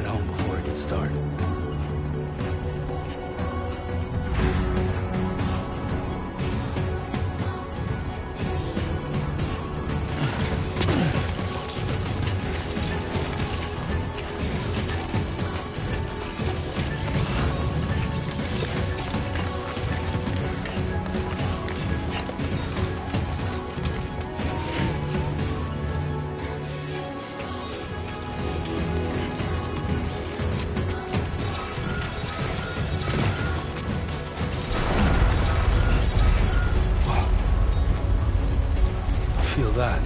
head home before it gets dark. Feel that.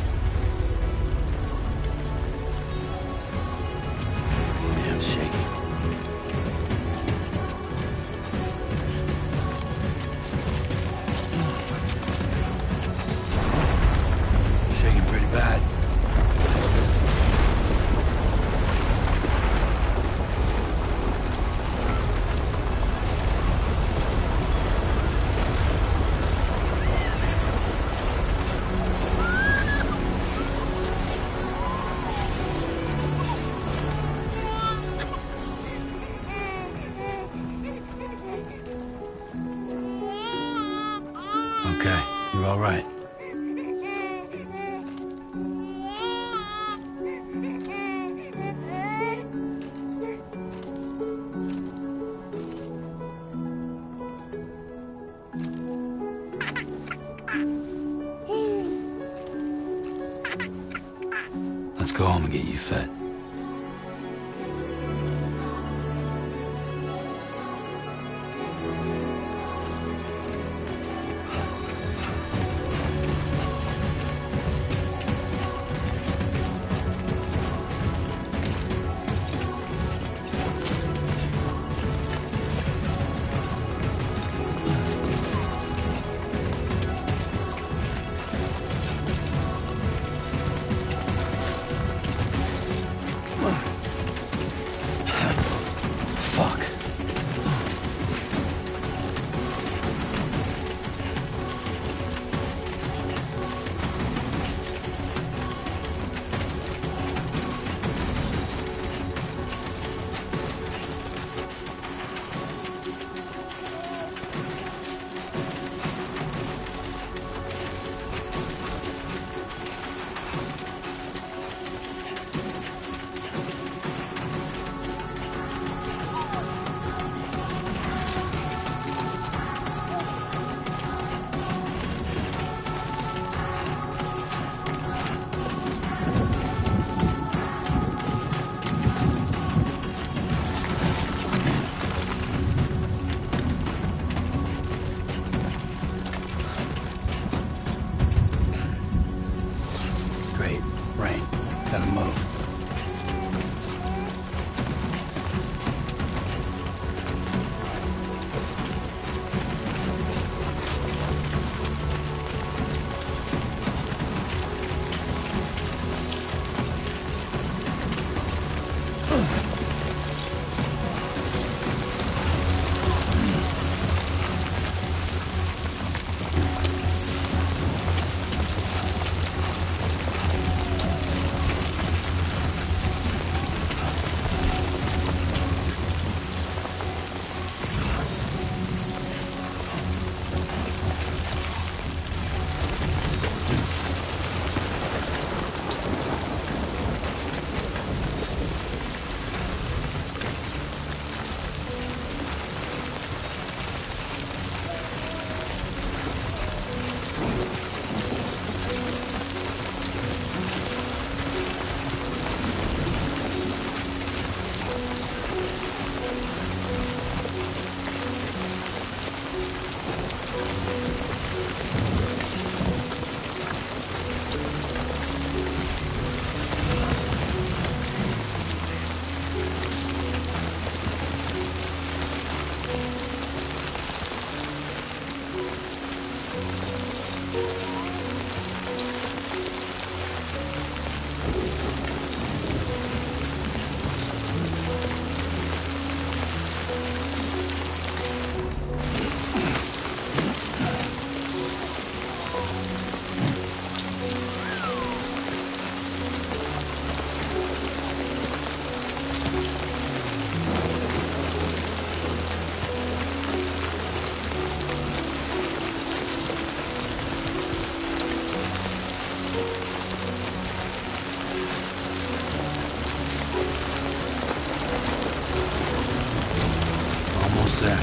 Damn shaky. Shaking pretty bad. Okay, you're all right. Let's go home and get you fed. almost there.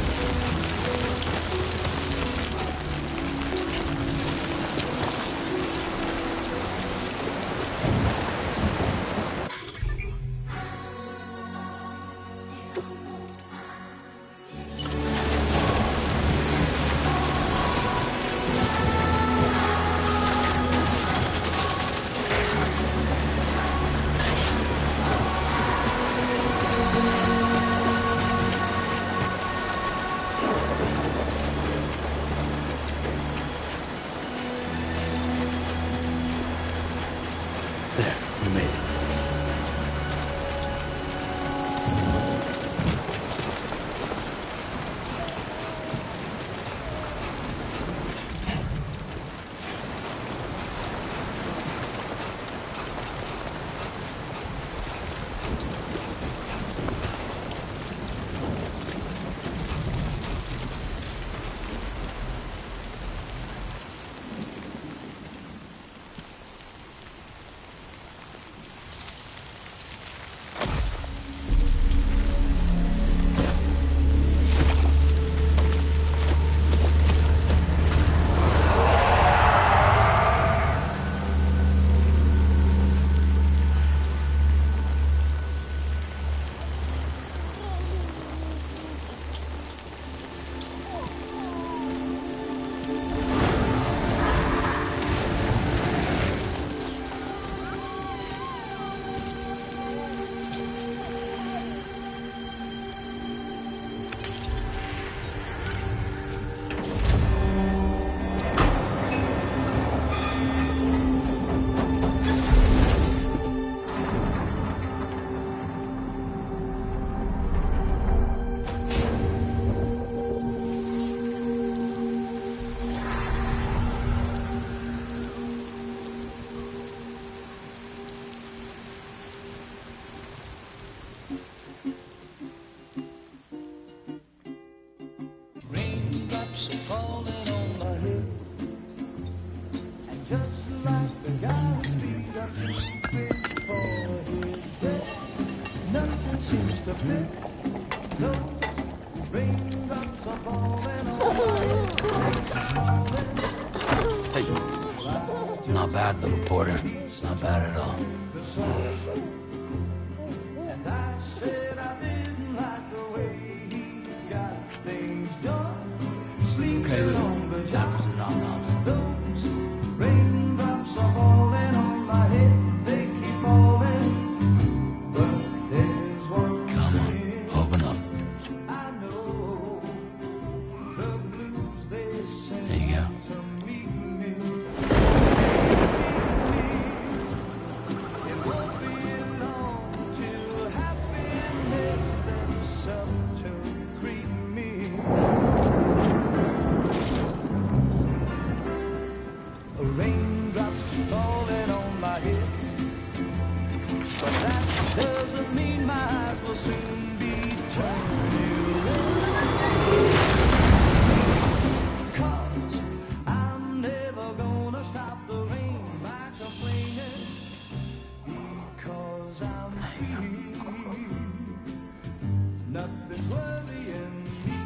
There, we made it. Raindrops are falling on my head, and just like the guy's feet are moving for his bed, nothing seems to fit. Those raindrops are falling on my head. Hey, not bad, little Porter. Not bad at all. And I said I didn't like the way he got things done. Okay, Lou. Time for some nom-noms. Those raindrops are falling on my head. They keep falling, but there's one Come on, thing open up. I know. The blues they send There you go. to meet me. It won't be long till happiness steps up to greet me. Raindrops falling on my head, but that doesn't mean my eyes will soon be turning red. 'Cause I'm never gonna stop the rain by complaining, because I'm free. Nothing's worrying me.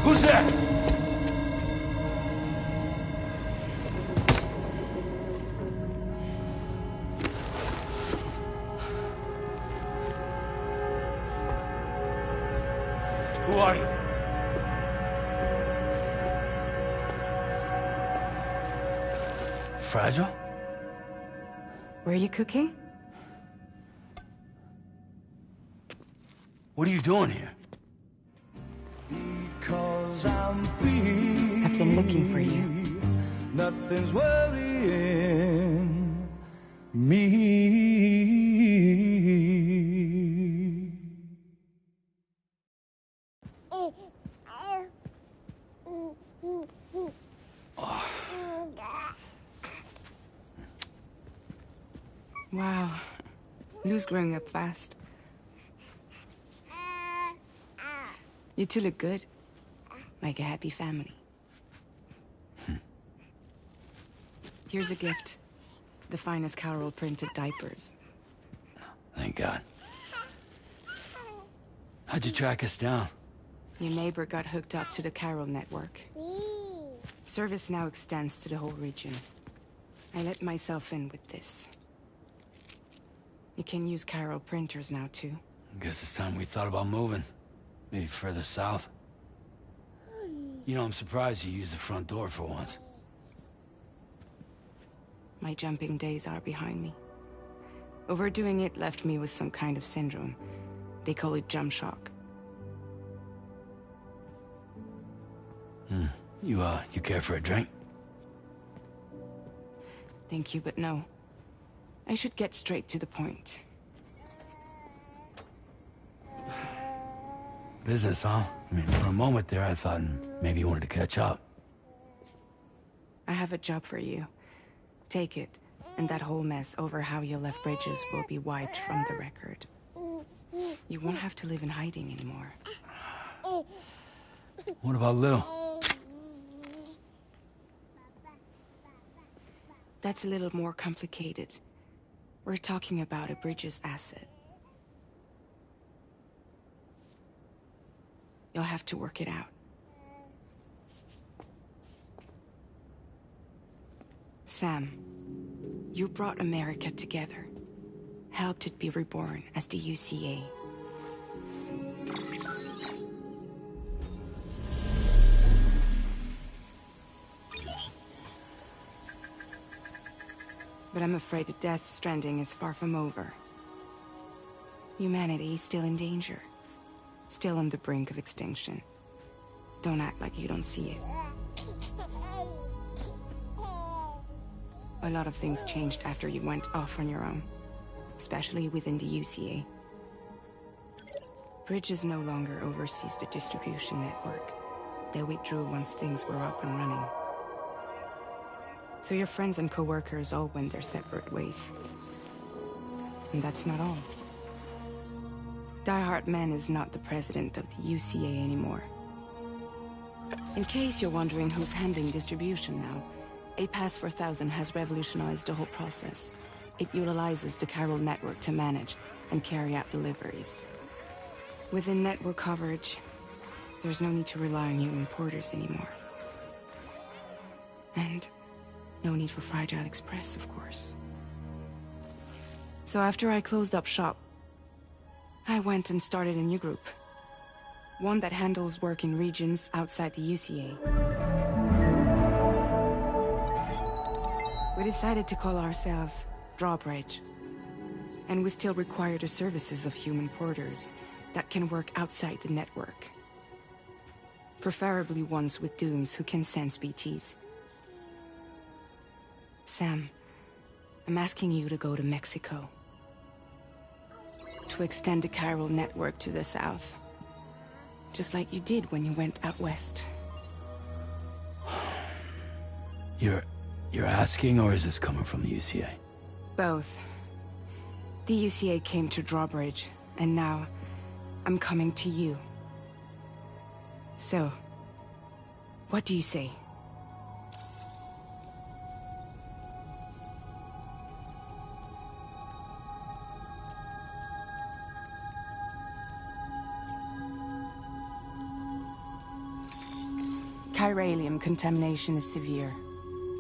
Who's there? Who are you? Fragile? Were you cooking? What are you doing here? Because been looking for you. Nothing's worrying me. Wow. Lou's growing up fast. You two look good. Like a happy family. Here's a gift. The finest Carol printed diapers. Thank God. How'd you track us down? Your neighbor got hooked up to the Carol network. Service now extends to the whole region. I let myself in with this. You can use Carol printers now, too. Guess it's time we thought about moving. Maybe further south. You know, I'm surprised you used the front door for once. My jumping days are behind me. Overdoing it left me with some kind of syndrome. They call it jump shock. You care for a drink? Thank you, but no. I should get straight to the point. Business, huh? I mean, for a moment there, I thought maybe you wanted to catch up. I have a job for you. Take it, and that whole mess over how you left Bridges will be wiped from the record. You won't have to live in hiding anymore. What about Lou? That's a little more complicated. We're talking about a Bridges asset. You'll have to work it out. Sam, you brought America together. Helped it be reborn as the UCA. But I'm afraid that Death Stranding is far from over. Humanity is still in danger. Still on the brink of extinction. Don't act like you don't see it. A lot of things changed after you went off on your own. Especially within the UCA. Bridges no longer oversees the distribution network. They withdrew once things were up and running. So your friends and co-workers all went their separate ways. And that's not all. Die Hard Man is not the president of the UCA anymore. In case you're wondering who's handling distribution now, A Pass 4000 has revolutionized the whole process. It utilizes the Carol network to manage and carry out deliveries. Within network coverage, there's no need to rely on human porters anymore. And no need for Fragile Express, of course. So after I closed up shop, I went and started a new group. One that handles work in regions outside the UCA. We decided to call ourselves Drawbridge. And we still require the services of human porters that can work outside the network. Preferably ones with dooms who can sense BTs. Sam, I'm asking you to go to Mexico. To extend the Carol network to the south. Just like you did when you went out west. You're asking, or is this coming from the UCA? Both. The UCA came to Drawbridge, and now I'm coming to you. So, what do you say? Chiralium contamination is severe.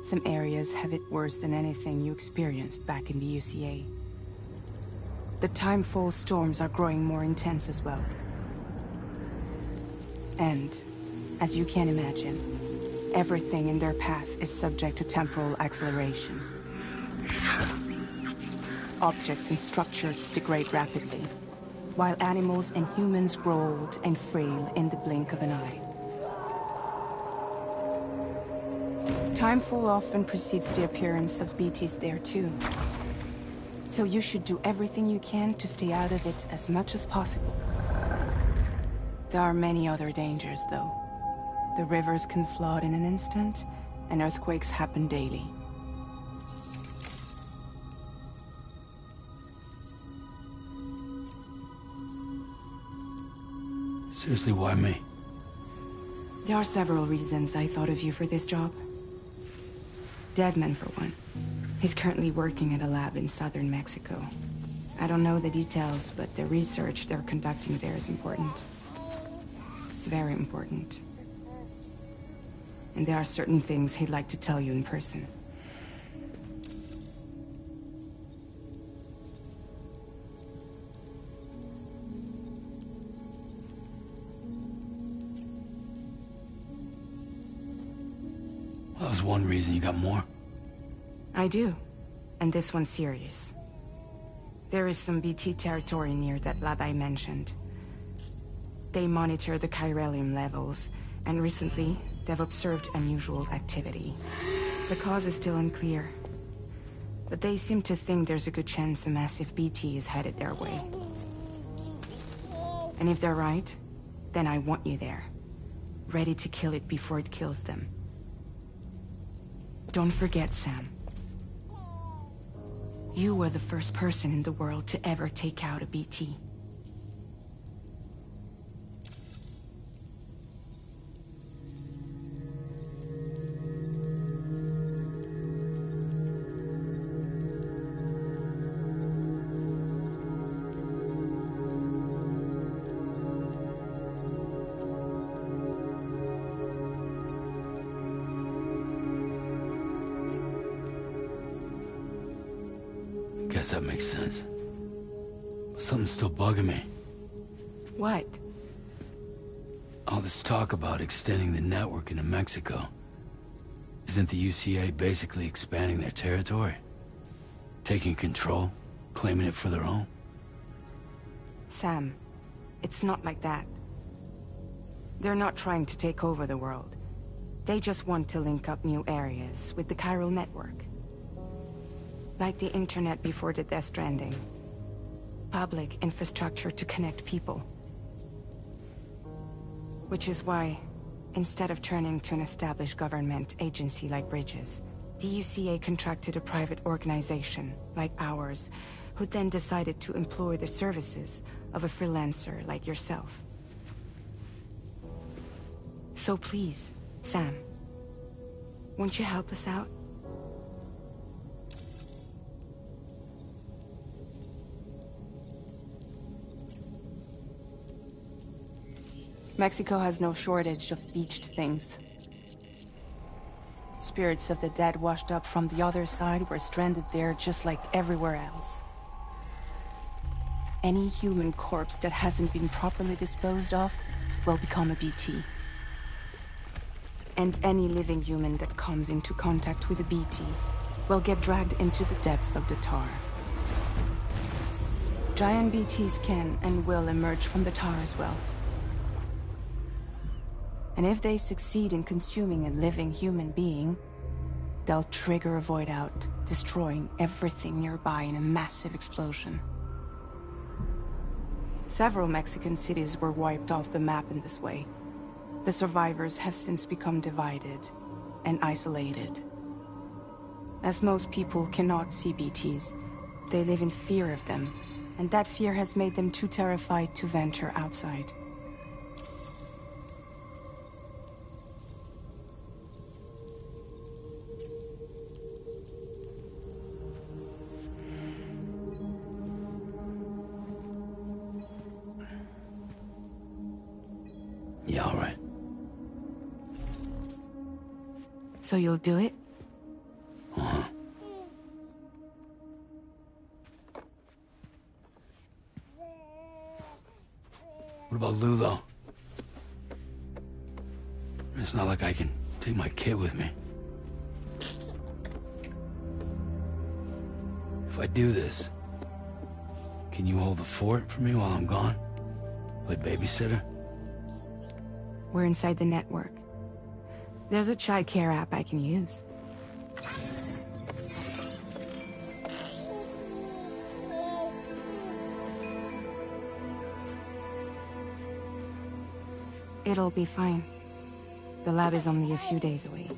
Some areas have it worse than anything you experienced back in the UCA. The Timefall storms are growing more intense as well. And, as you can imagine, everything in their path is subject to temporal acceleration. Objects and structures degrade rapidly, while animals and humans grow old and frail in the blink of an eye. Timefall often precedes the appearance of BTs there too. So you should do everything you can to stay out of it as much as possible. There are many other dangers, though. The rivers can flood in an instant, and earthquakes happen daily. Seriously, why me? There are several reasons I thought of you for this job. Deadman, for one. He's currently working at a lab in southern Mexico. I don't know the details, but the research they're conducting there is important. Very important. And there are certain things he'd like to tell you in person. That was one reason. You got more? I do. And this one's serious. There is some BT territory near that lab I mentioned. They monitor the chiralium levels, and recently, they've observed unusual activity. The cause is still unclear, but they seem to think there's a good chance a massive BT is headed their way. And if they're right, then I want you there, ready to kill it before it kills them. Don't forget, Sam. You were the first person in the world to ever take out a BT. Guess that makes sense. But something's still bugging me. What? All this talk about extending the network into Mexico. Isn't the UCA basically expanding their territory? Taking control? Claiming it for their own? Sam, it's not like that. They're not trying to take over the world. They just want to link up new areas with the chiral network. Like the internet before the Death Stranding. Public infrastructure to connect people. Which is why, instead of turning to an established government agency like Bridges, the UCA contracted a private organization, like ours, who then decided to employ the services of a freelancer like yourself. So please, Sam, won't you help us out? Mexico has no shortage of beached things. Spirits of the dead washed up from the other side were stranded there just like everywhere else. Any human corpse that hasn't been properly disposed of will become a BT. And any living human that comes into contact with a BT will get dragged into the depths of the tar. Giant BTs can and will emerge from the tar as well. And if they succeed in consuming a living human being, they'll trigger a void out, destroying everything nearby in a massive explosion. Several Mexican cities were wiped off the map in this way. The survivors have since become divided and isolated. As most people cannot see BTs, they live in fear of them, and that fear has made them too terrified to venture outside. Yeah, all right. So you'll do it? Uh-huh. What about Lou, though? It's not like I can take my kid with me. If I do this, can you hold the fort for me while I'm gone? Play babysitter? We're inside the network. There's a child care app I can use. It'll be fine. The lab is only a few days away.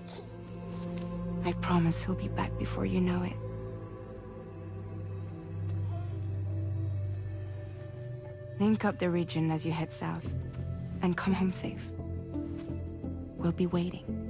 I promise he'll be back before you know it. Link up the region as you head south, and come home safe. We'll be waiting.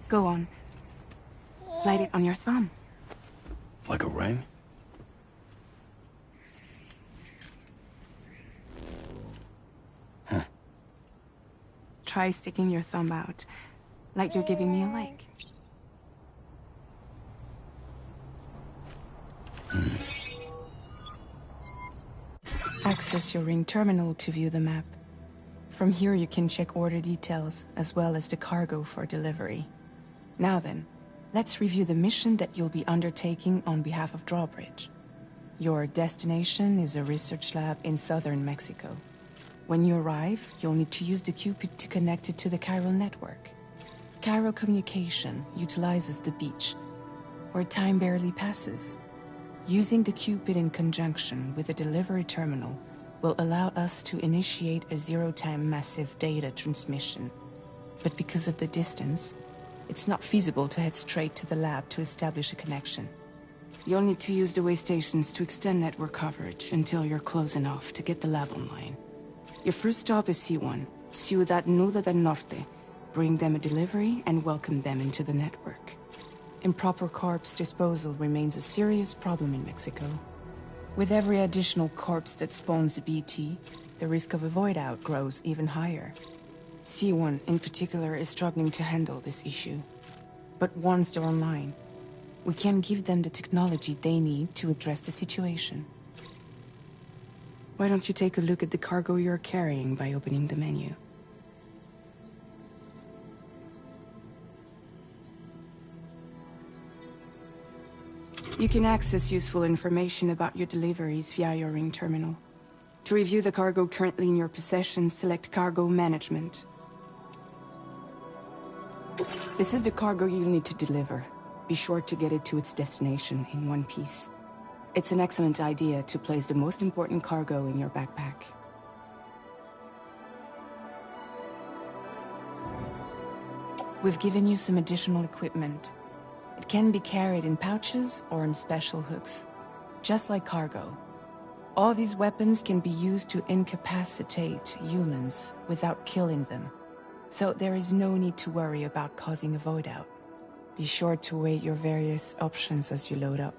Go on. Slide it on your thumb. Like a ring? Huh. Try sticking your thumb out, like you're giving me a like. Access your ring terminal to view the map. From here you can check order details, as well as the cargo for delivery. Now then, let's review the mission that you'll be undertaking on behalf of Drawbridge. Your destination is a research lab in southern Mexico. When you arrive, you'll need to use the Cupid to connect it to the chiral network. Chiral communication utilizes the beach, where time barely passes. Using the Cupid in conjunction with the delivery terminal will allow us to initiate a zero-time massive data transmission. But because of the distance, it's not feasible to head straight to the lab to establish a connection. You'll need to use the way stations to extend network coverage until you're close enough to get the lab online. Your first stop is C1, Ciudad Nuda del Norte. Bring them a delivery and welcome them into the network. Improper corpse disposal remains a serious problem in Mexico. With every additional corpse that spawns a BT, the risk of a void out grows even higher. C1 in particular is struggling to handle this issue. But once they're online, we can give them the technology they need to address the situation. Why don't you take a look at the cargo you're carrying by opening the menu? You can access useful information about your deliveries via your ring terminal. To review the cargo currently in your possession, select Cargo Management. This is the cargo you'll need to deliver. Be sure to get it to its destination in one piece. It's an excellent idea to place the most important cargo in your backpack. We've given you some additional equipment. It can be carried in pouches or in special hooks, just like cargo. All these weapons can be used to incapacitate humans without killing them. So there is no need to worry about causing a void out. Be sure to weigh your various options as you load up.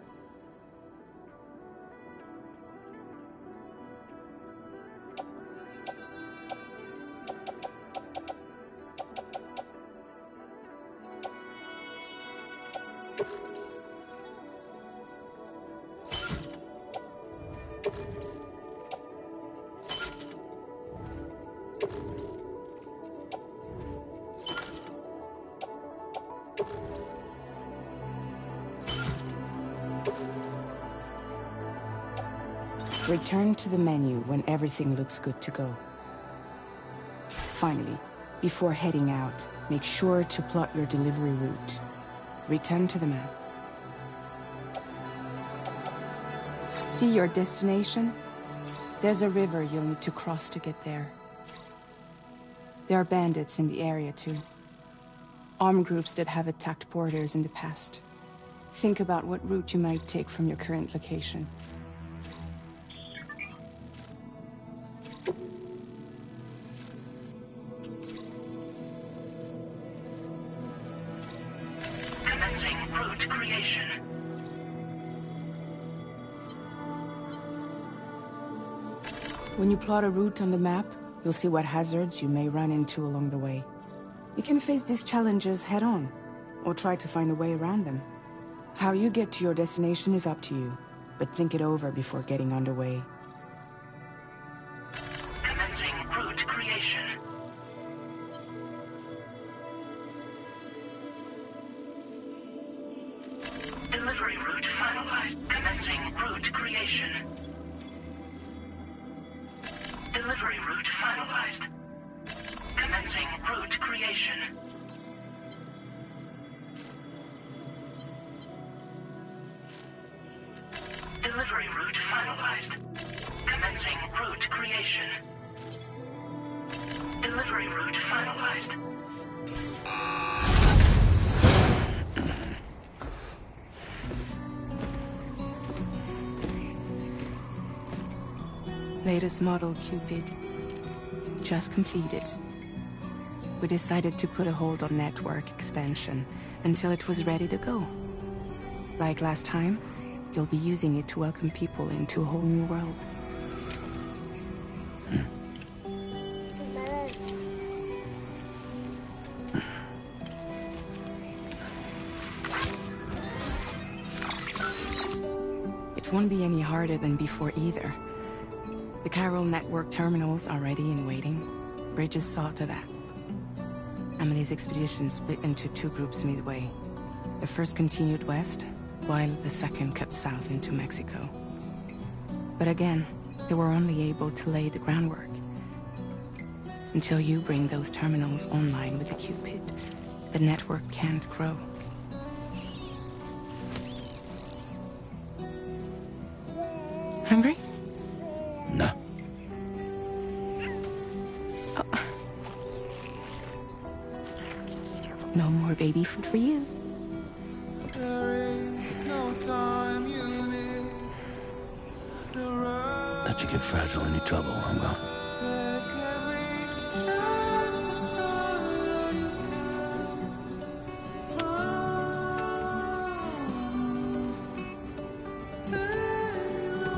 Return to the menu when everything looks good to go. Finally, before heading out, make sure to plot your delivery route. Return to the map. See your destination? There's a river you'll need to cross to get there. There are bandits in the area too. Armed groups that have attacked borders in the past. Think about what route you might take from your current location. route creation. When you plot a route on the map, you'll see what hazards you may run into along the way. You can face these challenges head-on, or try to find a way around them. How you get to your destination is up to you, but think it over before getting underway. Commencing route creation. Delivery route finalized. Commencing route creation. Delivery route finalized. Commencing route creation. Delivery route finalized. Commencing route creation. Delivery route finalized. Latest model Cupid. Just completed. We decided to put a hold on network expansion until it was ready to go. Like last time, you'll be using it to welcome people into a whole new world. It won't be any harder than before either. The Chiral network terminals are ready and waiting. Bridges saw to that. Emily's expedition split into two groups midway. The first continued west, while the second cut south into Mexico. But again, they were only able to lay the groundwork. Until you bring those terminals online with the Cupid, the network can't grow. Hungry? No. No more baby food for you. Let you get fragile any trouble, I'm gone.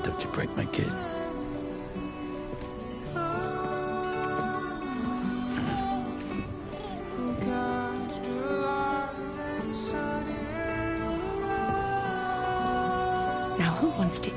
Don't you break my kid. Now who wants to eat?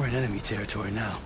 We're in enemy territory now.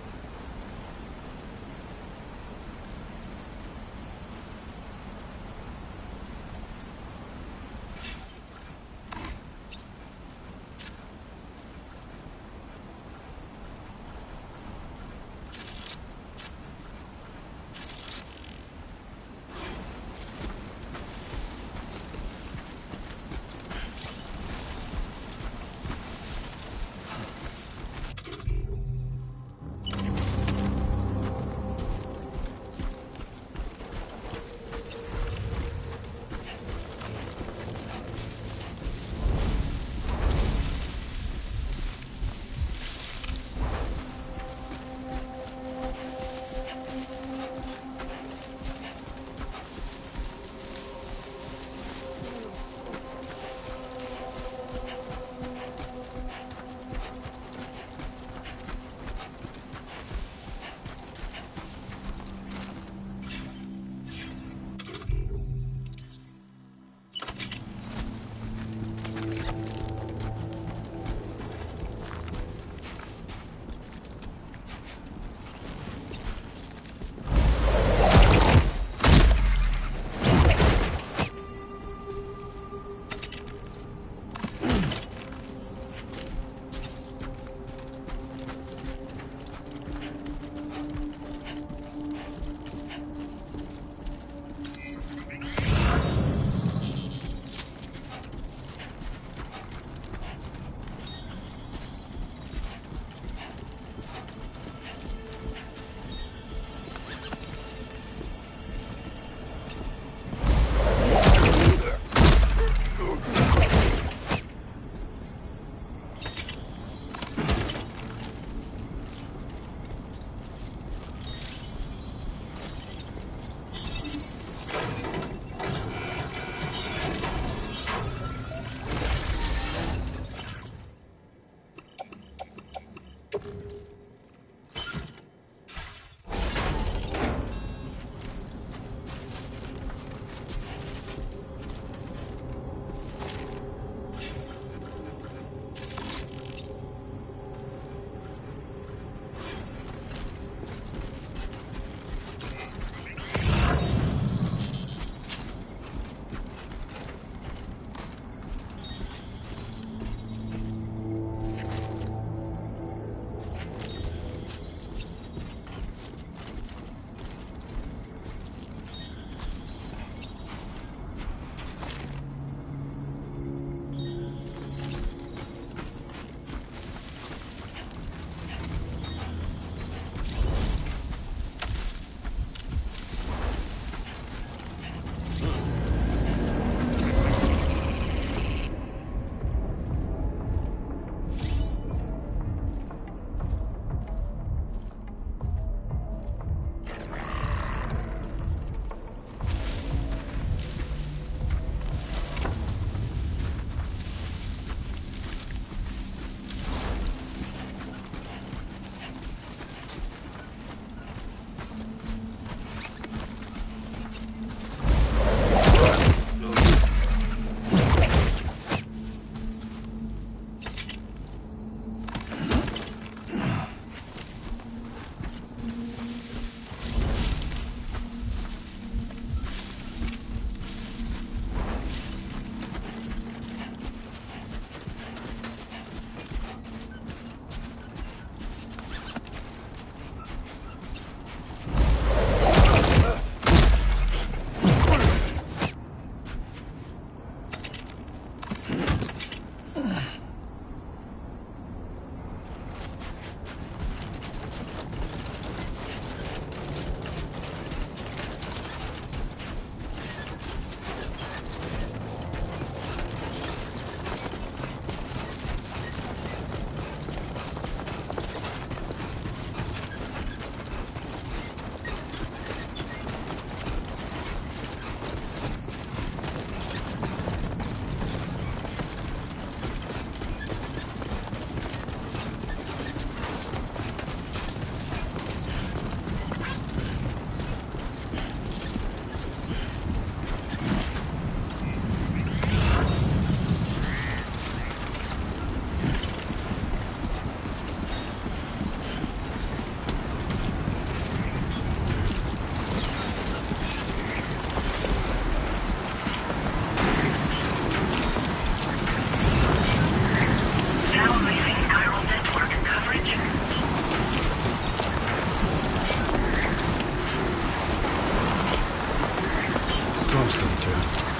storm's coming through.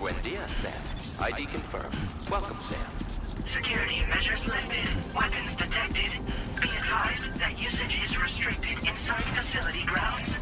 Buen dia, Sam. ID confirmed. Welcome, Sam. Security measures lifted. Weapons detected. Be advised that usage is restricted inside facility grounds.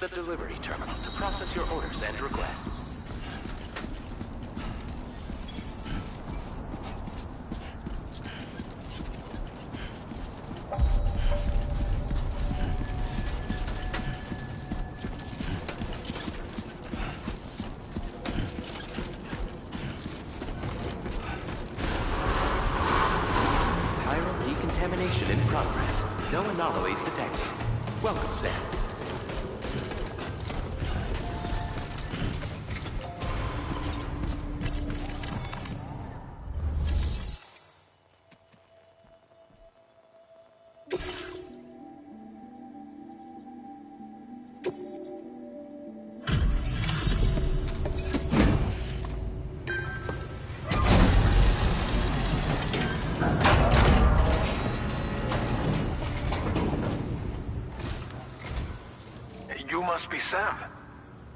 The delivery terminal to process your orders and requests. Chiral decontamination in progress. No anomalies detected. Welcome, Sam. You must be Sam.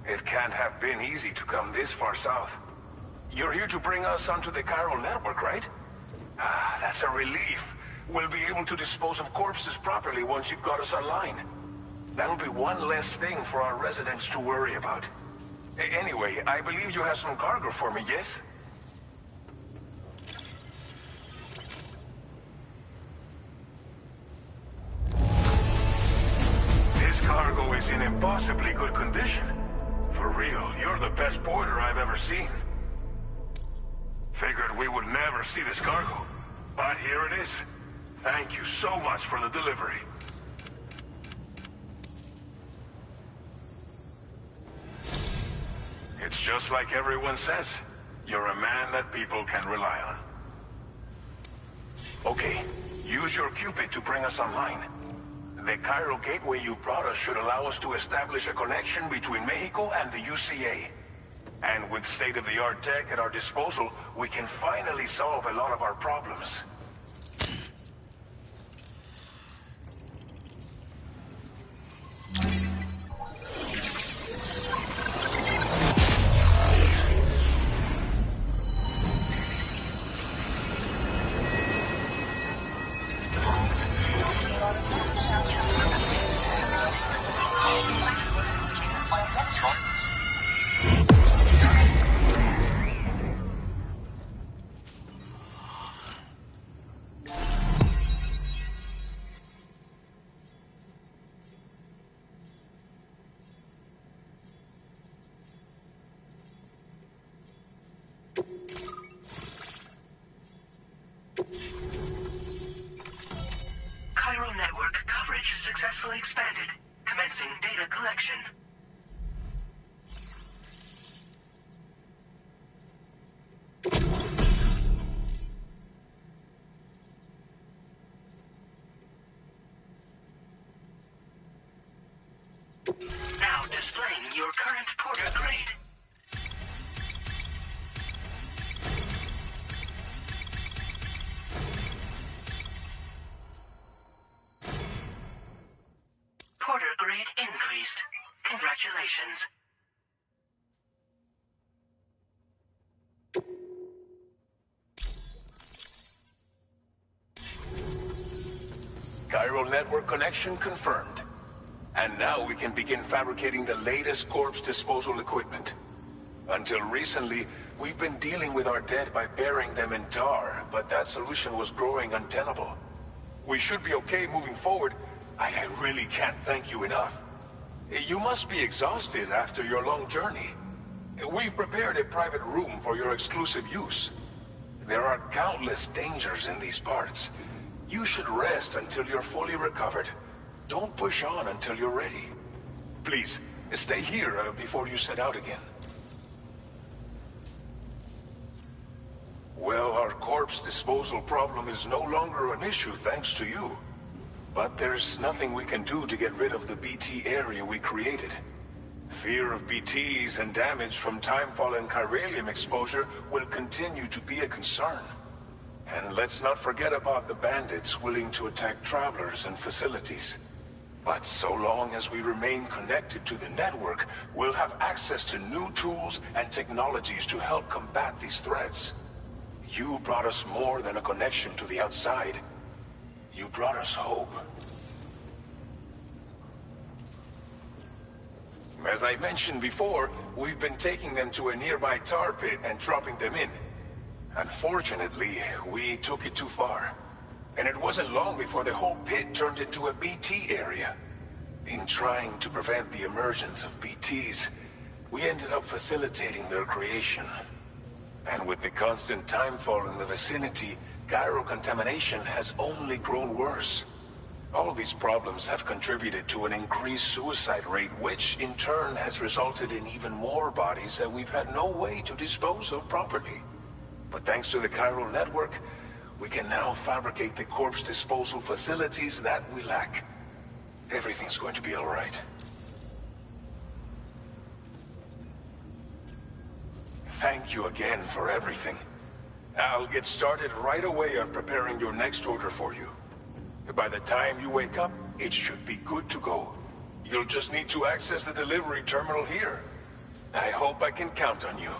It can't have been easy to come this far south. You're here to bring us onto the Chiral network, right? Ah, that's a relief. We'll be able to dispose of corpses properly once you've got us online. That'll be one less thing for our residents to worry about. Anyway, I believe you have some cargo for me, yes? This cargo is in impossibly good condition. For real, you're the best porter I've ever seen. Figured we would never see this cargo, but here it is. Thank you so much for the delivery. It's just like everyone says. You're a man that people can rely on. Okay, use your Cupid to bring us online. The Chiral gateway you brought us should allow us to establish a connection between Mexico and the UCA. And with state-of-the-art tech at our disposal, we can finally solve a lot of our problems. Chiral network coverage successfully expanded. Commencing data collection. Now displaying your current Porter grade. Porter grade increased. Congratulations. Chiral network connection confirmed. And now we can begin fabricating the latest corpse disposal equipment. Until recently, we've been dealing with our dead by burying them in tar, but that solution was growing untenable. We should be okay moving forward. I really can't thank you enough. You must be exhausted after your long journey. We've prepared a private room for your exclusive use. There are countless dangers in these parts. You should rest until you're fully recovered. Don't push on until you're ready. Please, stay here before you set out again. Well, our corpse disposal problem is no longer an issue thanks to you. But there's nothing we can do to get rid of the BT area we created. Fear of BTs and damage from timefall and chiralium exposure will continue to be a concern. And let's not forget about the bandits willing to attack travelers and facilities. But so long as we remain connected to the network, we'll have access to new tools and technologies to help combat these threats. You brought us more than a connection to the outside. You brought us hope. As I mentioned before, we've been taking them to a nearby tar pit and dropping them in. Unfortunately, we took it too far. And it wasn't long before the whole pit turned into a BT area. In trying to prevent the emergence of BTs, we ended up facilitating their creation. And with the constant timefall in the vicinity, chiral contamination has only grown worse. All these problems have contributed to an increased suicide rate, which in turn has resulted in even more bodies that we've had no way to dispose of properly. But thanks to the chiral network, we can now fabricate the corpse disposal facilities that we lack. Everything's going to be all right. Thank you again for everything. I'll get started right away on preparing your next order for you. By the time you wake up, it should be good to go. You'll just need to access the delivery terminal here. I hope I can count on you.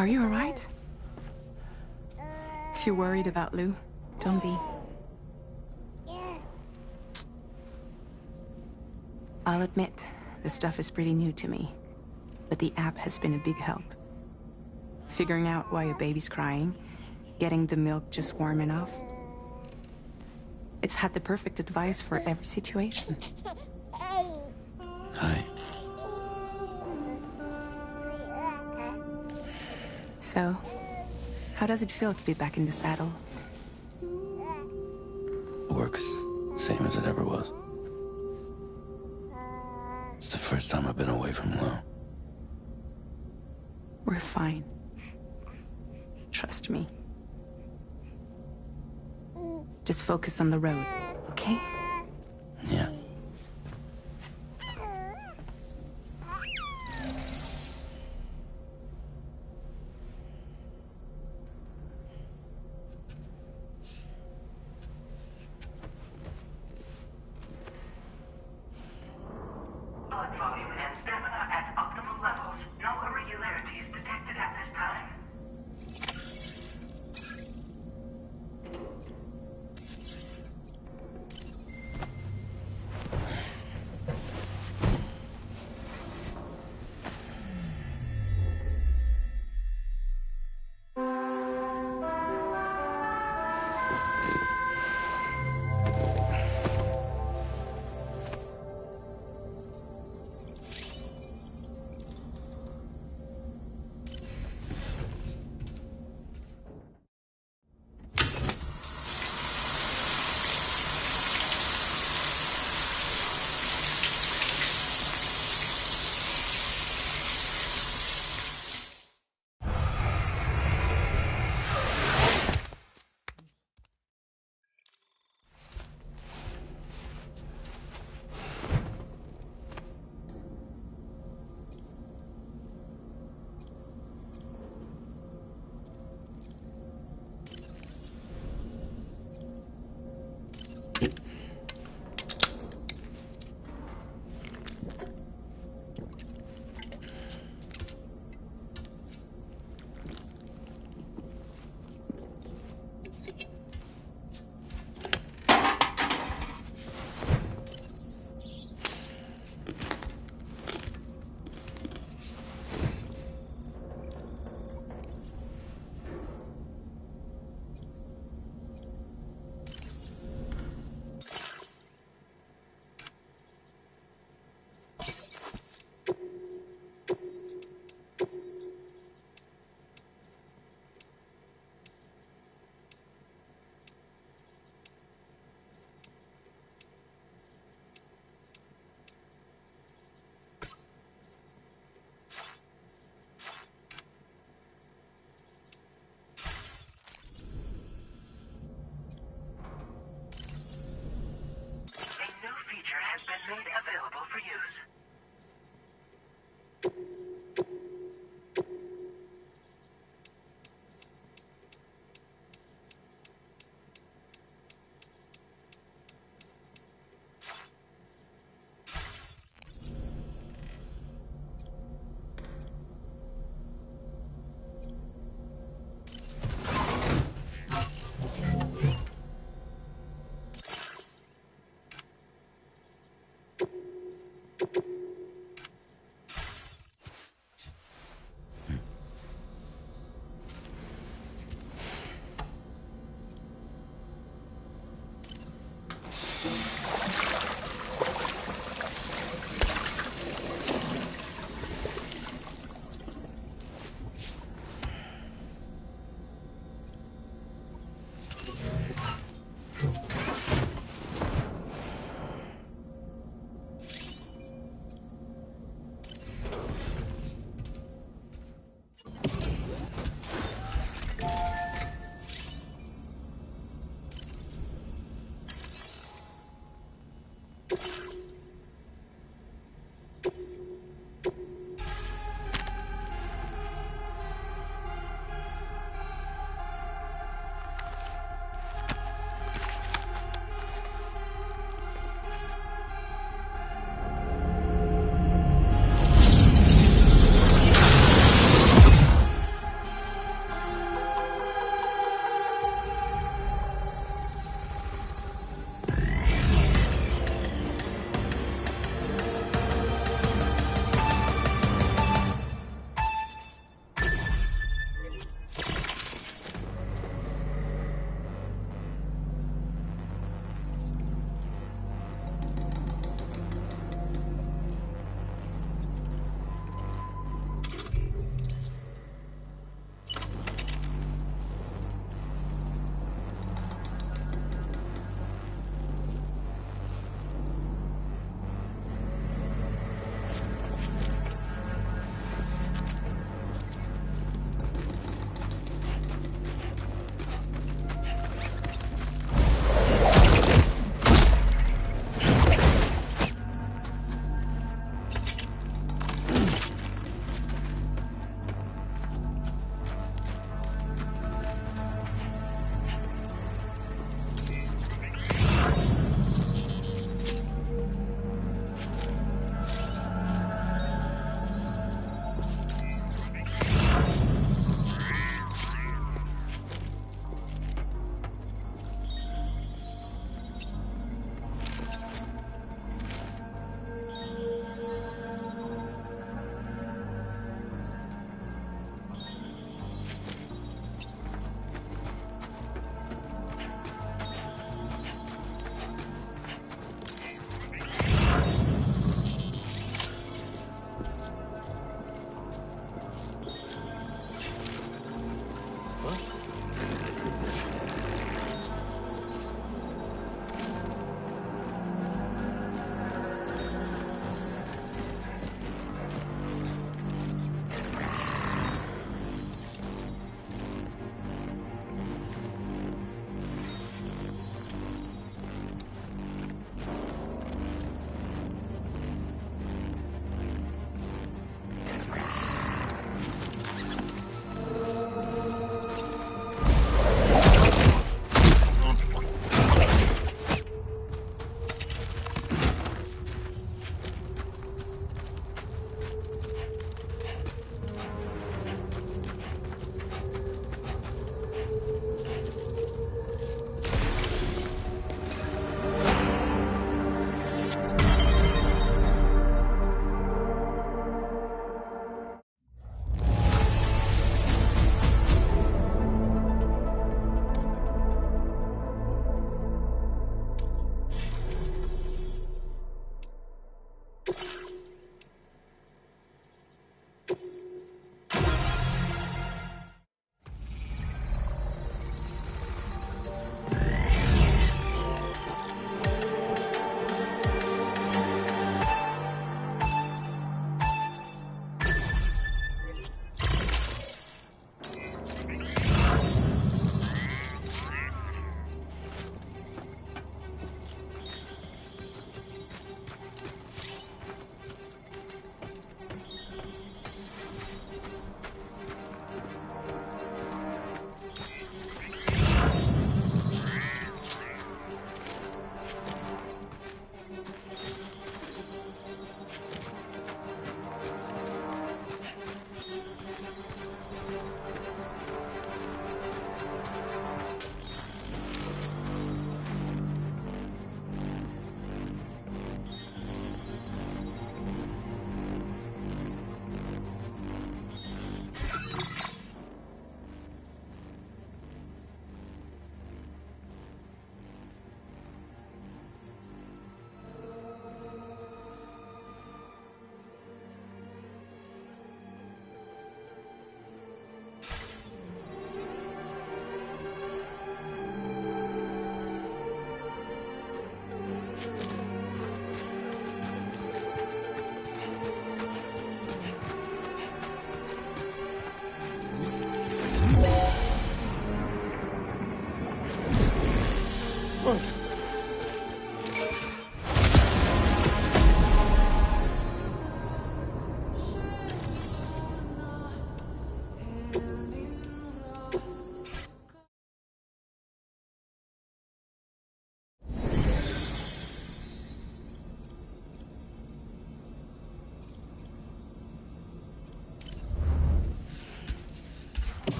Are you alright? If you're worried about Lou, don't be. I'll admit, the stuff is pretty new to me, but the app has been a big help. Figuring out why a baby's crying, getting the milk just warm enough. It's had the perfect advice for every situation. Hi. So, how does it feel to be back in the saddle? Works same as it ever was. It's the first time I've been away from Lou. We're fine. Trust me. Just focus on the road, okay? Yeah. Blood volume and stamina at optimal levels. No irregularities detected at this time.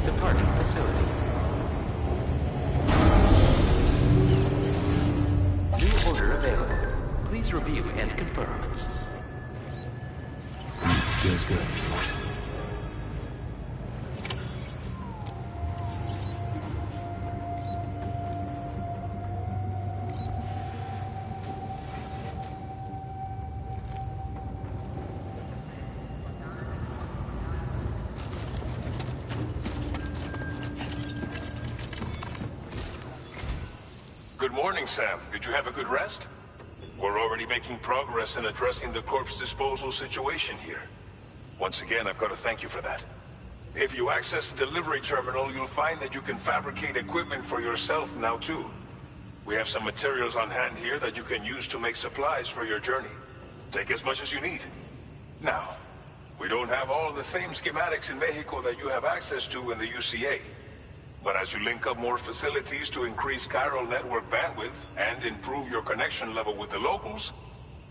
Departing facility. New order available. Please review and confirm. Feels good. Good morning, Sam. Did you have a good rest? We're already making progress in addressing the corpse disposal situation here. Once again, I've got to thank you for that. If you access the delivery terminal, you'll find that you can fabricate equipment for yourself now too. We have some materials on hand here that you can use to make supplies for your journey. Take as much as you need. Now, we don't have all of the same schematics in Mexico that you have access to in the UCA. But as you link up more facilities to increase chiral network bandwidth and improve your connection level with the locals,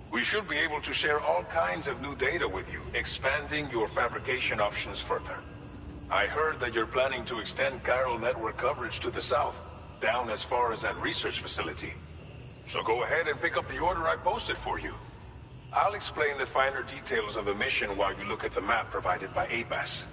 we should be able to share all kinds of new data with you, expanding your fabrication options further. I heard that you're planning to extend chiral network coverage to the south, down as far as that research facility. So go ahead and pick up the order I posted for you. I'll explain the finer details of the mission while you look at the map provided by ABAS.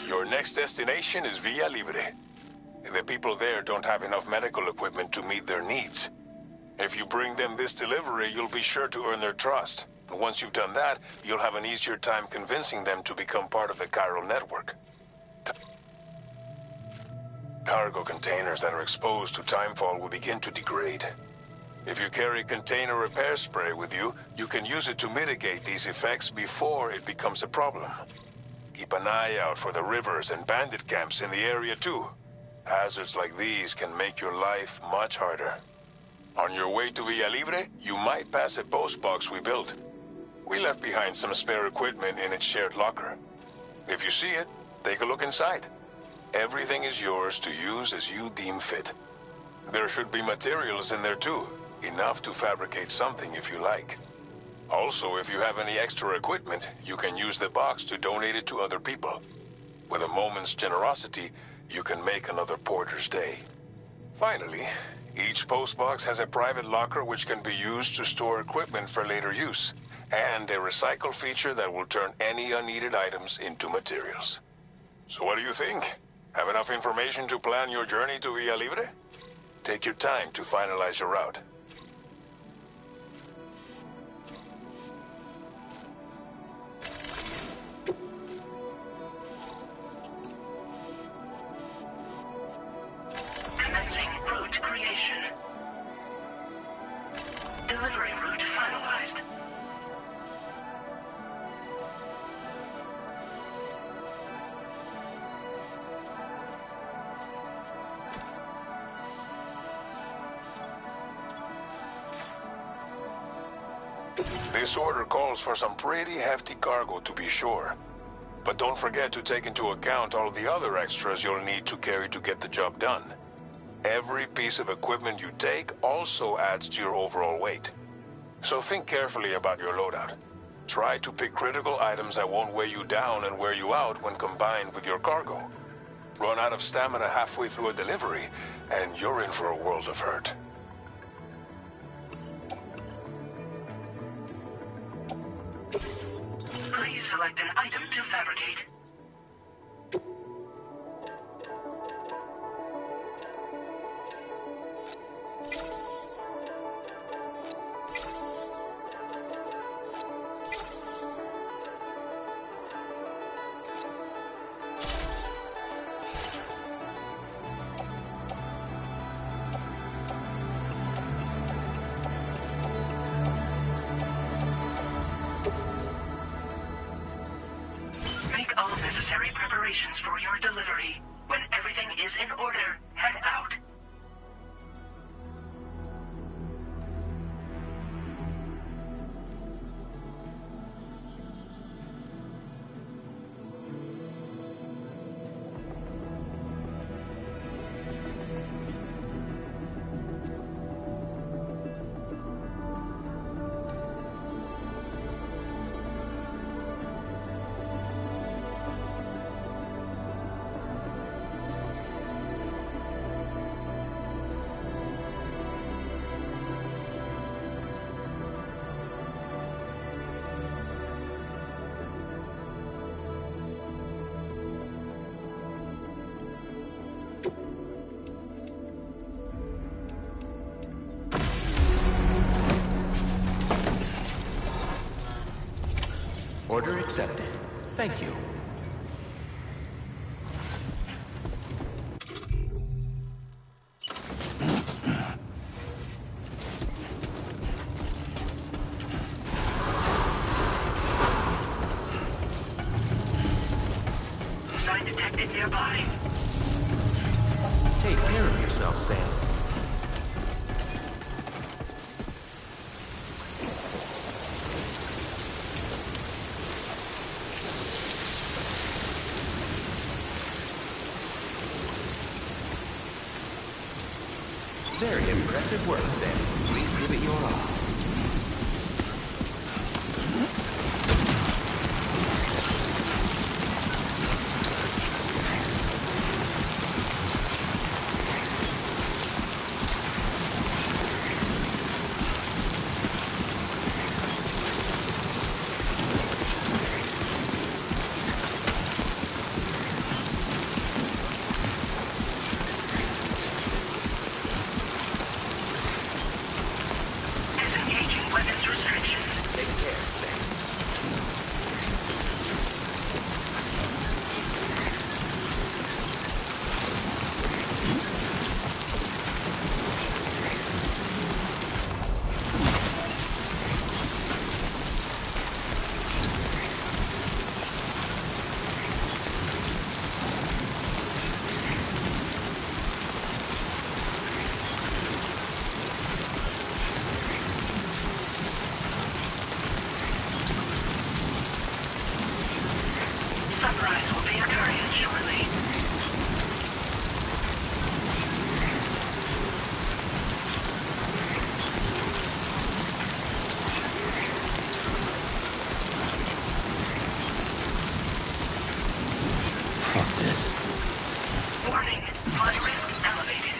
Your next destination is Villa Libre. The people there don't have enough medical equipment to meet their needs. If you bring them this delivery, you'll be sure to earn their trust. And once you've done that, you'll have an easier time convincing them to become part of the chiral network. Cargo containers that are exposed to timefall will begin to degrade. If you carry container repair spray with you, you can use it to mitigate these effects before it becomes a problem. Keep an eye out for the rivers and bandit camps in the area too. Hazards like these can make your life much harder. On your way to Villa Libre, you might pass a post box we built. We left behind some spare equipment in its shared locker. If you see it, take a look inside. Everything is yours to use as you deem fit. There should be materials in there too, enough to fabricate something if you like. Also, if you have any extra equipment, you can use the box to donate it to other people. With a moment's generosity, you can make another porter's day. Finally, each postbox has a private locker which can be used to store equipment for later use, and a recycle feature that will turn any unneeded items into materials. So what do you think? Have enough information to plan your journey to Villa Libre? Take your time to finalize your route. Commencing route creation. Delivery route finalized. This order calls for some pretty hefty cargo to be sure. But don't forget to take into account all the other extras you'll need to carry to get the job done. Every piece of equipment you take also adds to your overall weight. So think carefully about your loadout. Try to pick critical items that won't weigh you down and wear you out when combined with your cargo. Run out of stamina halfway through a delivery, and you're in for a world of hurt. Please select an item to fabricate. Make all necessary preparations for your delivery. When everything is in order, head out. Order accepted. Thank you. Sign detected nearby. Take care of yourself, Sam. Very impressive work, Sam. Please give it your all. Disengaging weapons restrictions. Take care, Sam. Sunrise will be occurring shortly. Fuck this. Warning, flight risk elevated.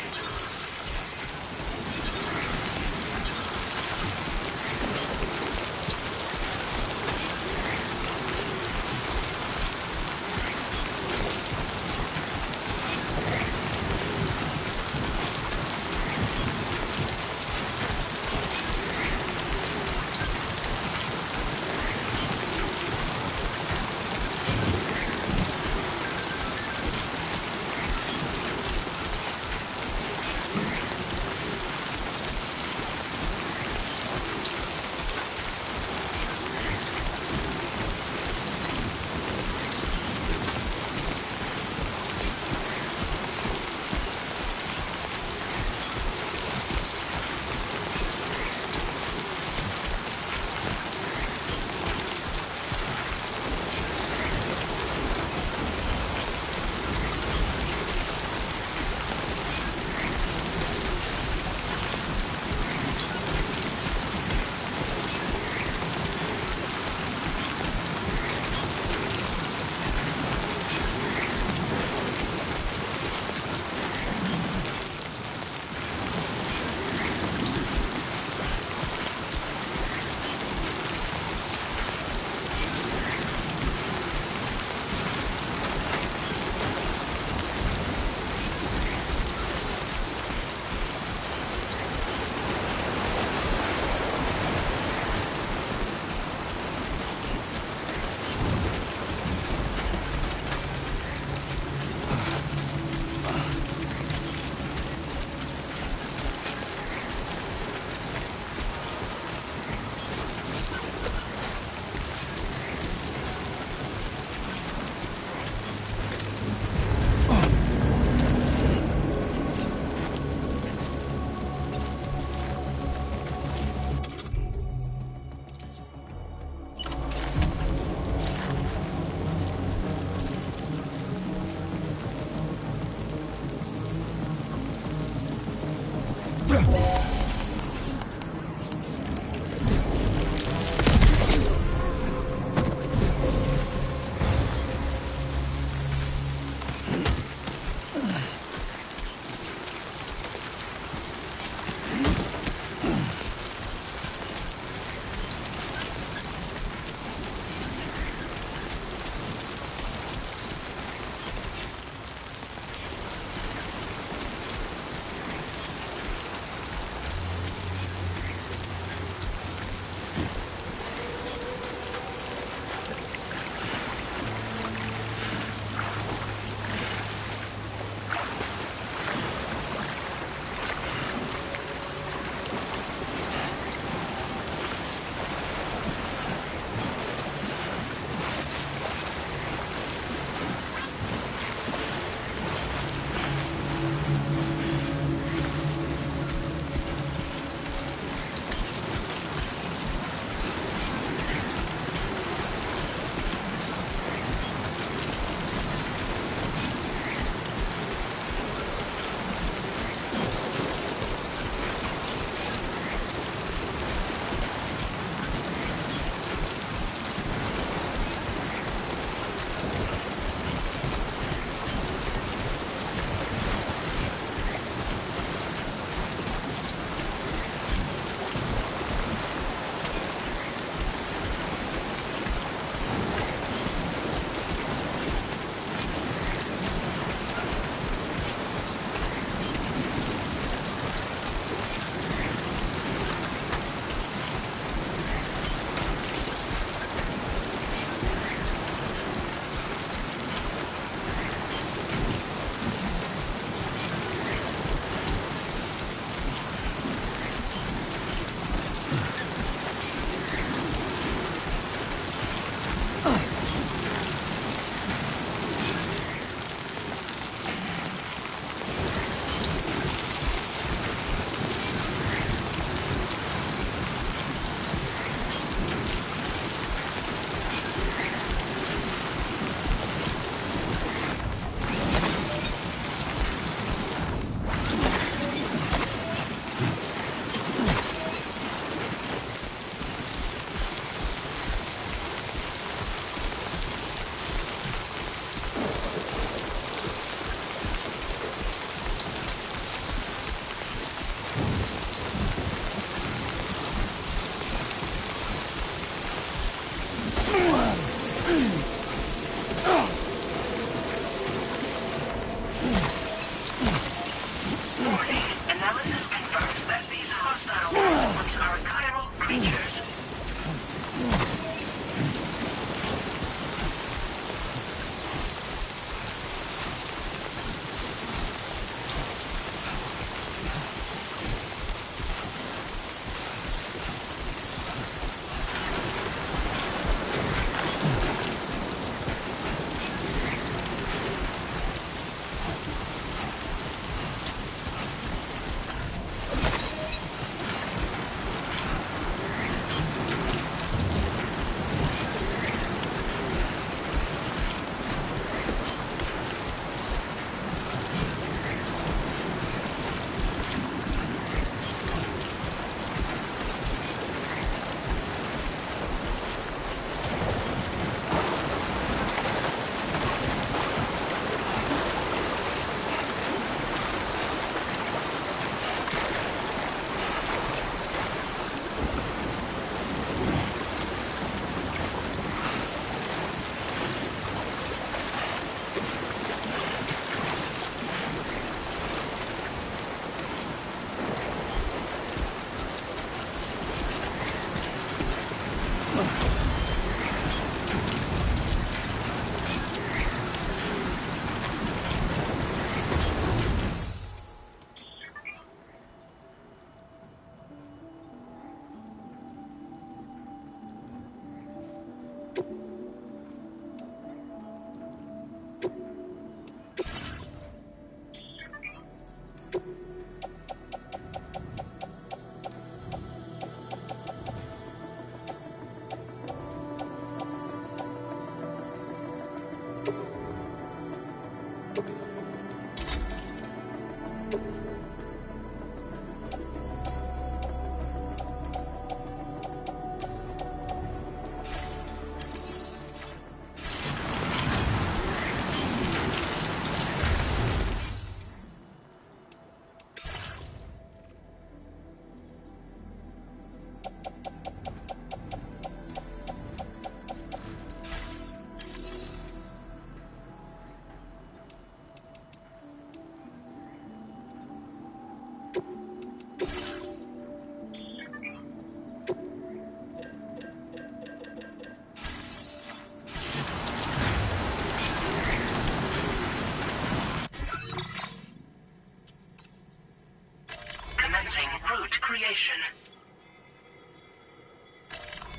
creation.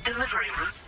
Delivery route.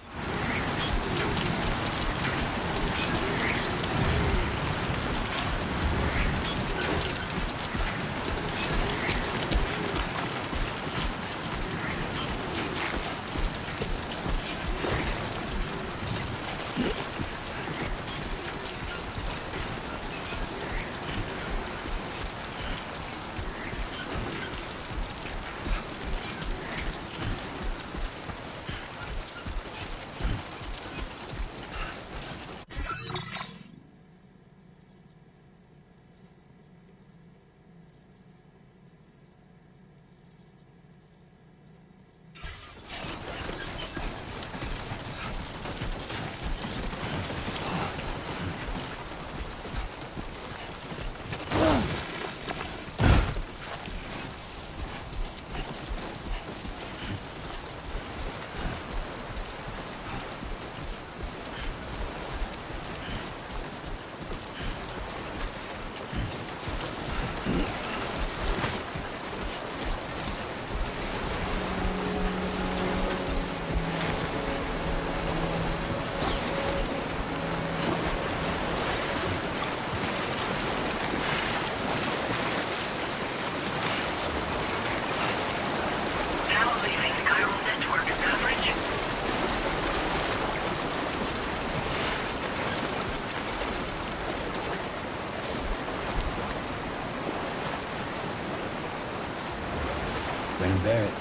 Brennan Barrett.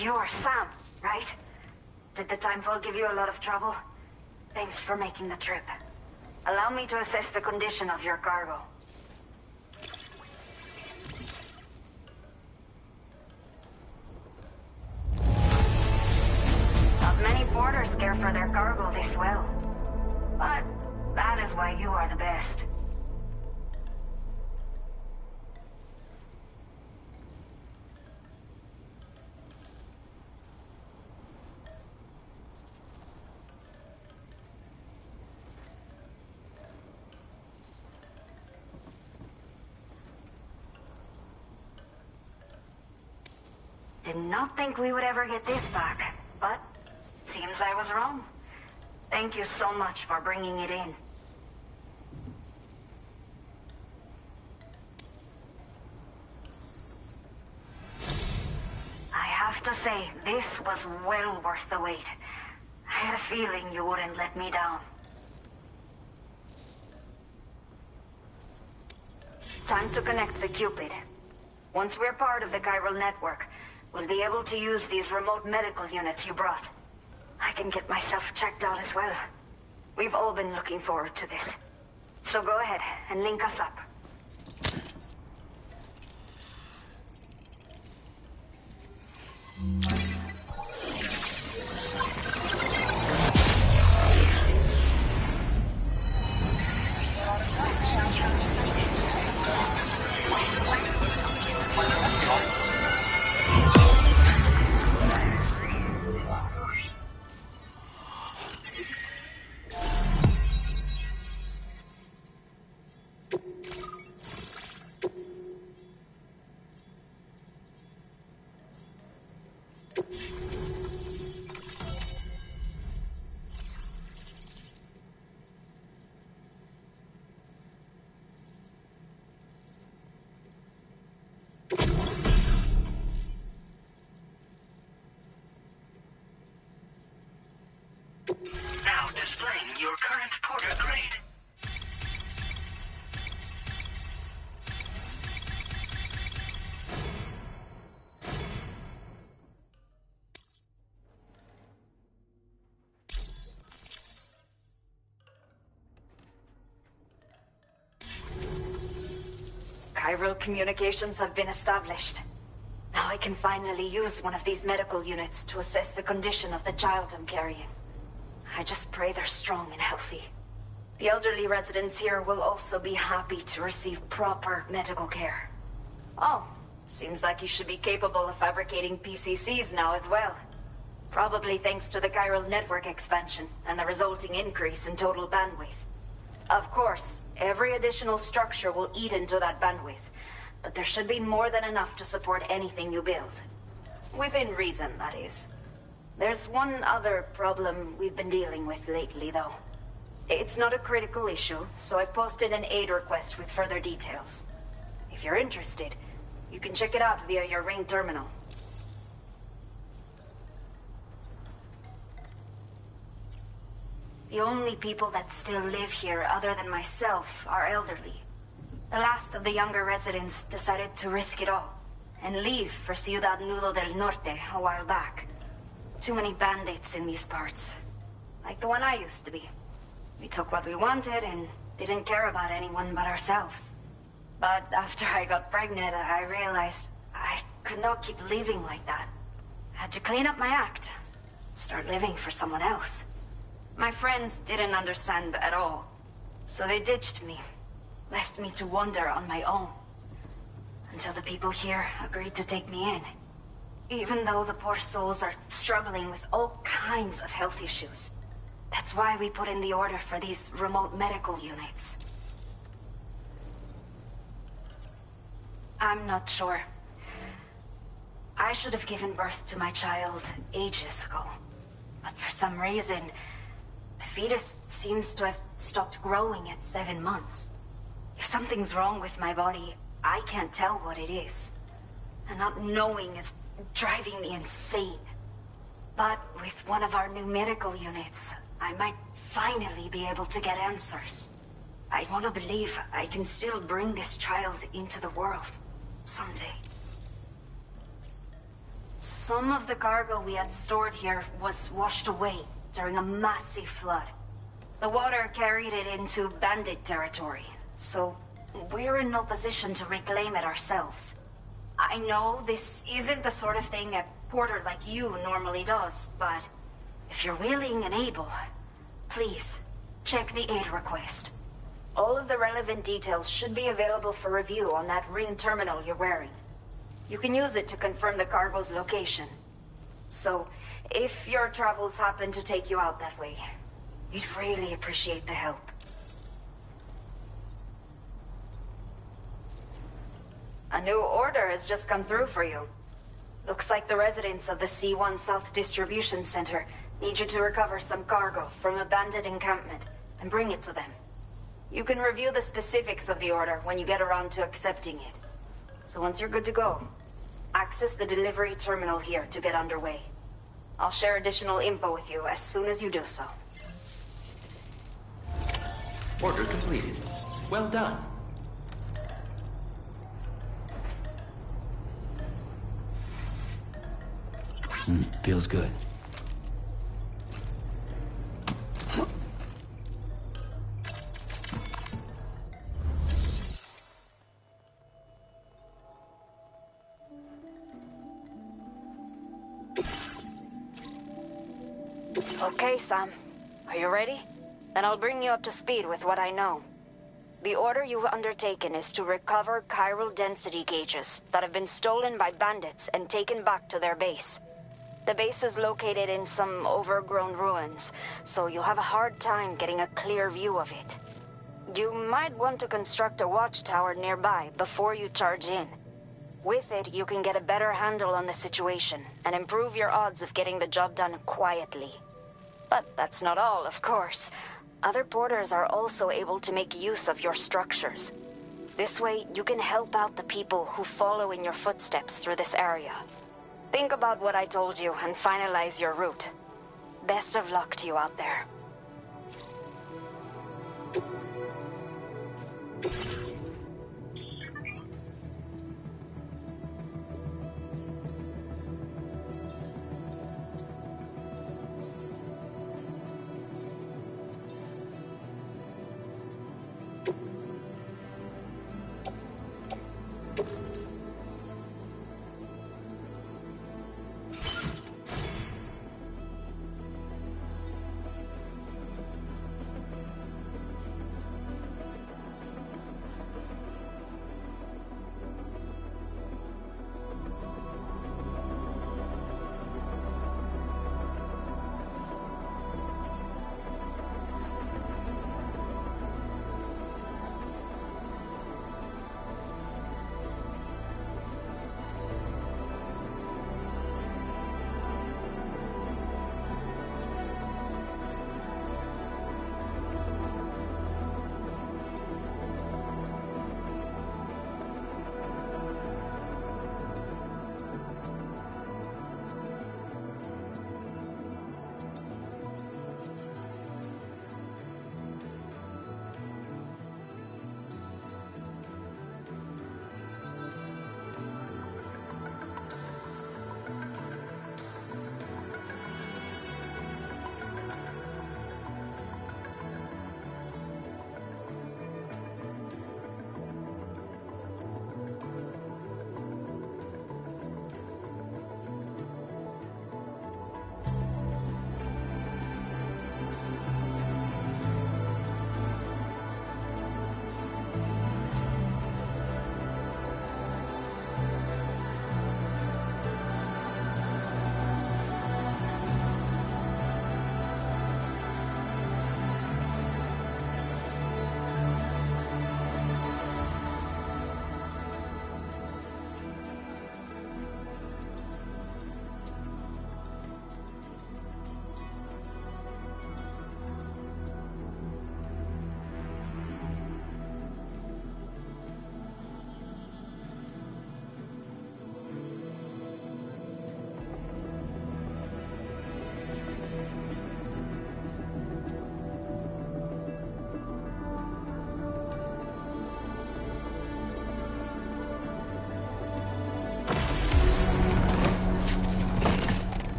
You're Sam, right? Did the Timefall give you a lot of trouble? Thanks for making the trip. Allow me to assess the condition of your cargo. Not many porters care for their cargo this well. But that is why you are the best. Did not think we would ever get this back. but seems I was wrong. Thank you so much for bringing it in. I have to say, this was well worth the wait. I had a feeling you wouldn't let me down. Time to connect the Cupid. Once we're part of the chiral network, we'll be able to use these remote medical units you brought. I can get myself checked out as well. We've all been looking forward to this. So go ahead and link us up. Now displaying your current porter grade. Chiral communications have been established. Now I can finally use one of these medical units to assess the condition of the child I'm carrying. I just pray they're strong and healthy. The elderly residents here will also be happy to receive proper medical care. Oh, seems like you should be capable of fabricating PCCs now as well. Probably thanks to the chiral network expansion and the resulting increase in total bandwidth. Of course, every additional structure will eat into that bandwidth, but there should be more than enough to support anything you build. Within reason, that is. There's one other problem we've been dealing with lately, though. It's not a critical issue, so I've posted an aid request with further details. If you're interested, you can check it out via your Ring terminal. The only people that still live here other than myself are elderly. The last of the younger residents decided to risk it all and leave for Ciudad Nudo del Norte a while back. Too many bandits in these parts. Like the one I used to be. We took what we wanted and didn't care about anyone but ourselves. But after I got pregnant, I realized I could not keep living like that. I had to clean up my act. Start living for someone else. My friends didn't understand at all. So they ditched me. Left me to wander on my own. Until the people here agreed to take me in. Even though the poor souls are struggling with all kinds of health issues. That's why we put in the order for these remote medical units. I'm not sure. I should have given birth to my child ages ago. But for some reason, the fetus seems to have stopped growing at 7 months. If something's wrong with my body, I can't tell what it is. And not knowing is driving me insane. But with one of our new medical units, I might finally be able to get answers. I want to believe I can still bring this child into the world someday. Some of the cargo we had stored here was washed away during a massive flood. The water carried it into bandit territory, so we're in no position to reclaim it ourselves. I know this isn't the sort of thing a porter like you normally does, but if you're willing and able, please, check the aid request. All of the relevant details should be available for review on that Ring terminal you're wearing. You can use it to confirm the cargo's location. So, if your travels happen to take you out that way, we'd really appreciate the help. A new order has just come through for you. Looks like the residents of the C1 South Distribution Center need you to recover some cargo from a bandit encampment and bring it to them. You can review the specifics of the order when you get around to accepting it. So once you're good to go, access the delivery terminal here to get underway. I'll share additional info with you as soon as you do so. Order completed. Well done. Feels good. Okay, Sam. Are you ready? Then I'll bring you up to speed with what I know. The order you've undertaken is to recover chiral density gauges that have been stolen by bandits and taken back to their base. The base is located in some overgrown ruins, so you'll have a hard time getting a clear view of it. You might want to construct a watchtower nearby before you charge in. With it, you can get a better handle on the situation and improve your odds of getting the job done quietly. But that's not all, of course. Other porters are also able to make use of your structures. This way, you can help out the people who follow in your footsteps through this area. Think about what I told you and finalize your route. Best of luck to you out there.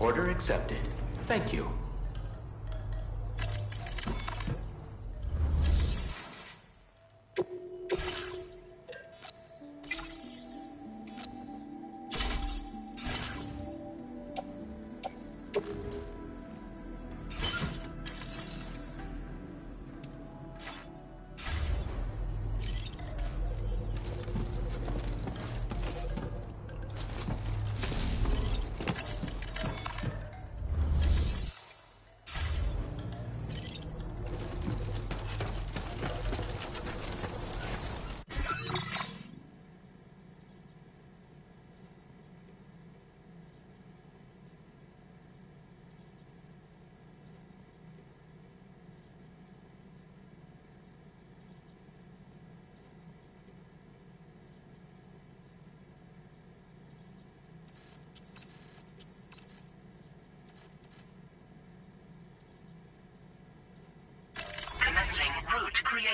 Order accepted. Thank you.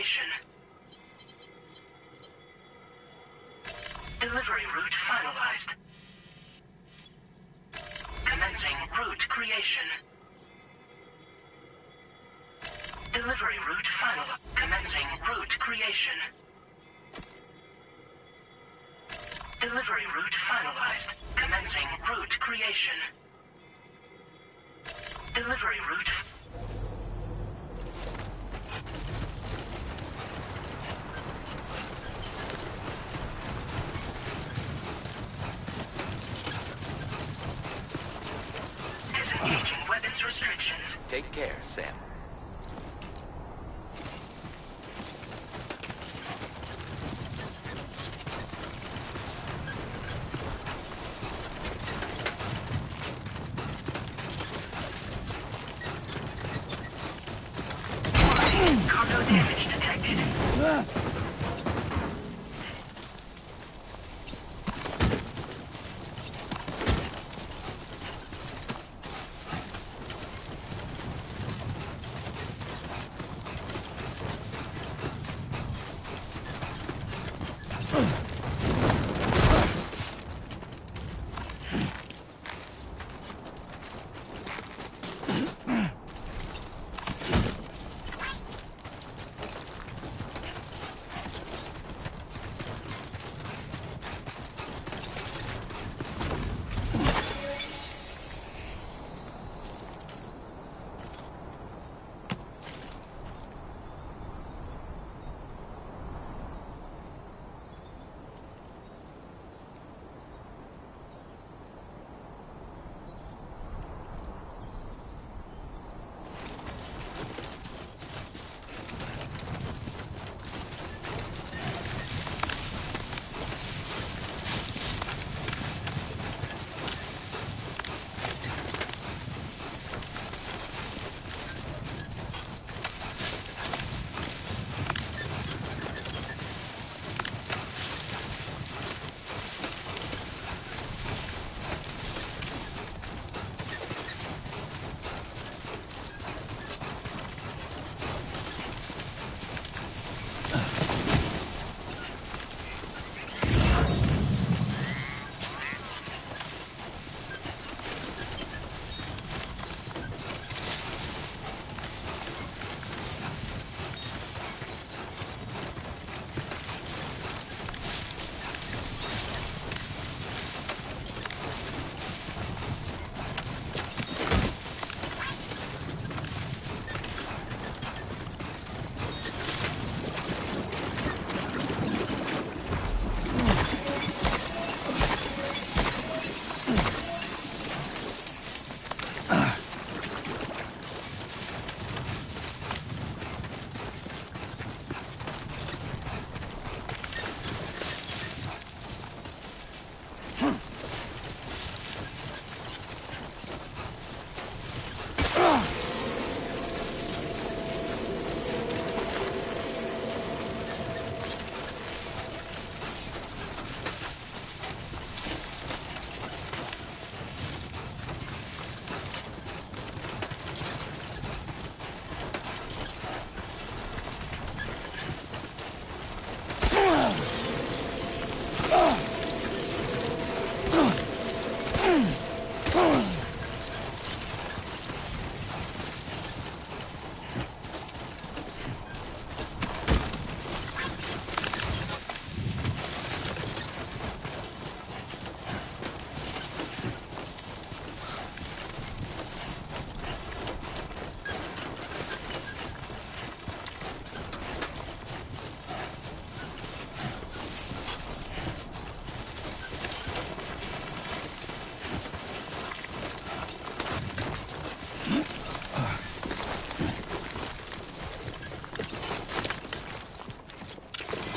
creation. Delivery route finalized. Commencing route creation. Delivery route finalized. Commencing route creation. Delivery route finalized. Commencing route creation. Delivery route. Disengaging weapons restrictions. Take care, Sam. Cargo damage detected.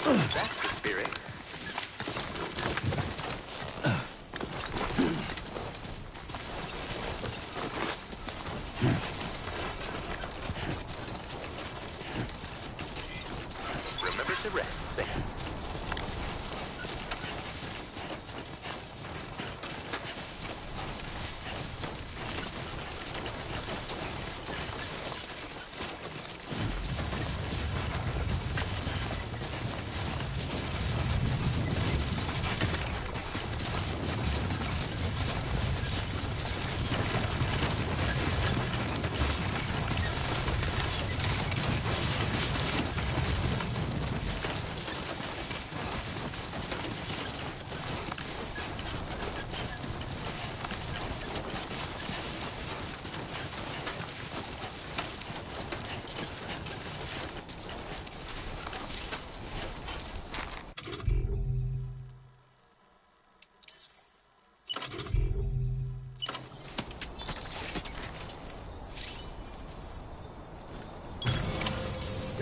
That's the spirit. Remember to rest, Sam.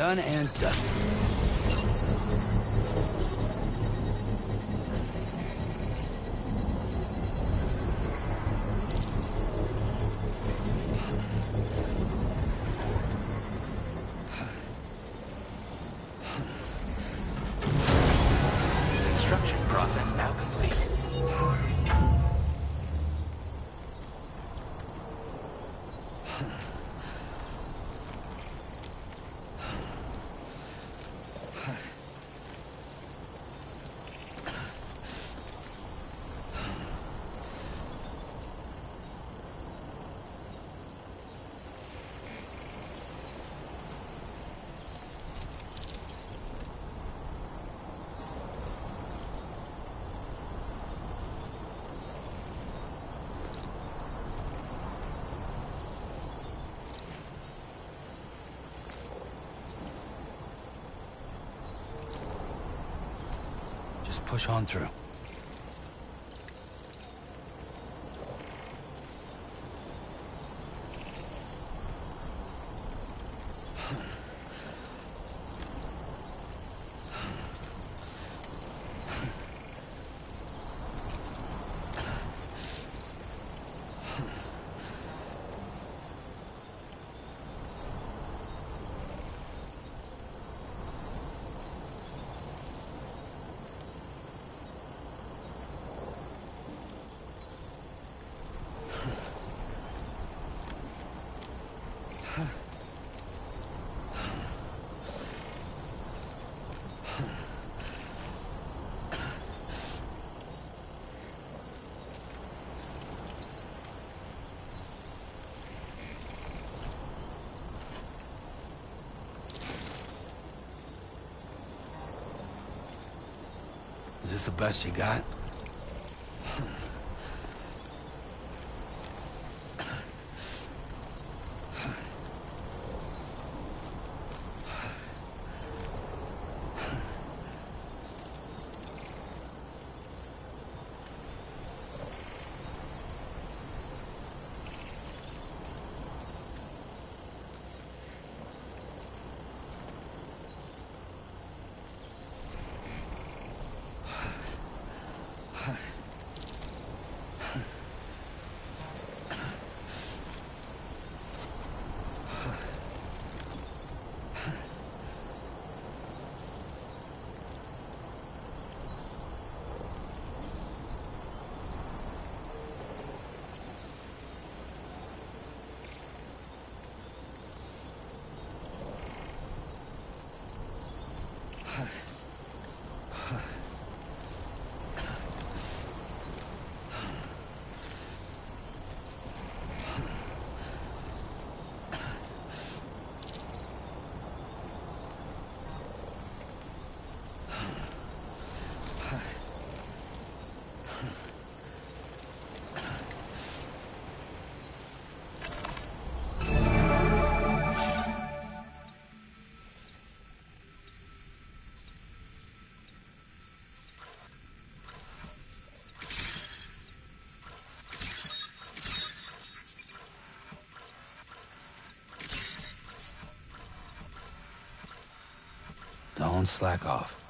done and dusted. Construction process now complete. Just push on through. Is this the best you got? Don't slack off.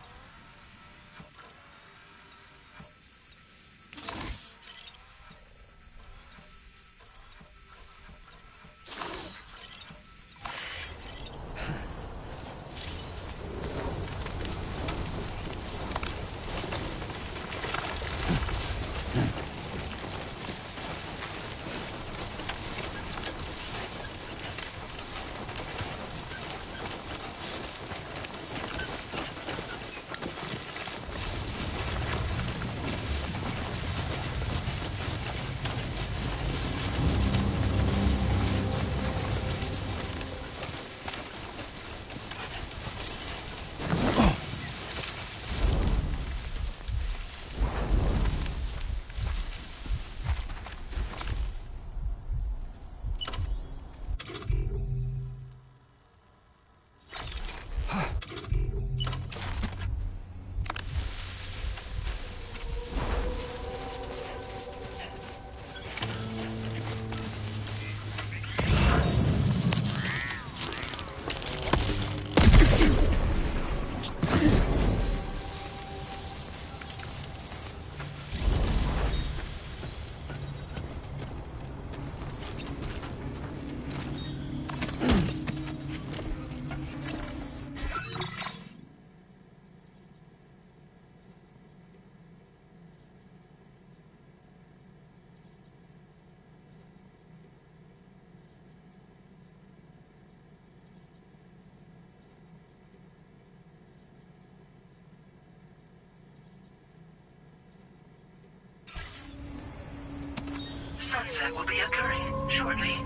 reset will be occurring shortly.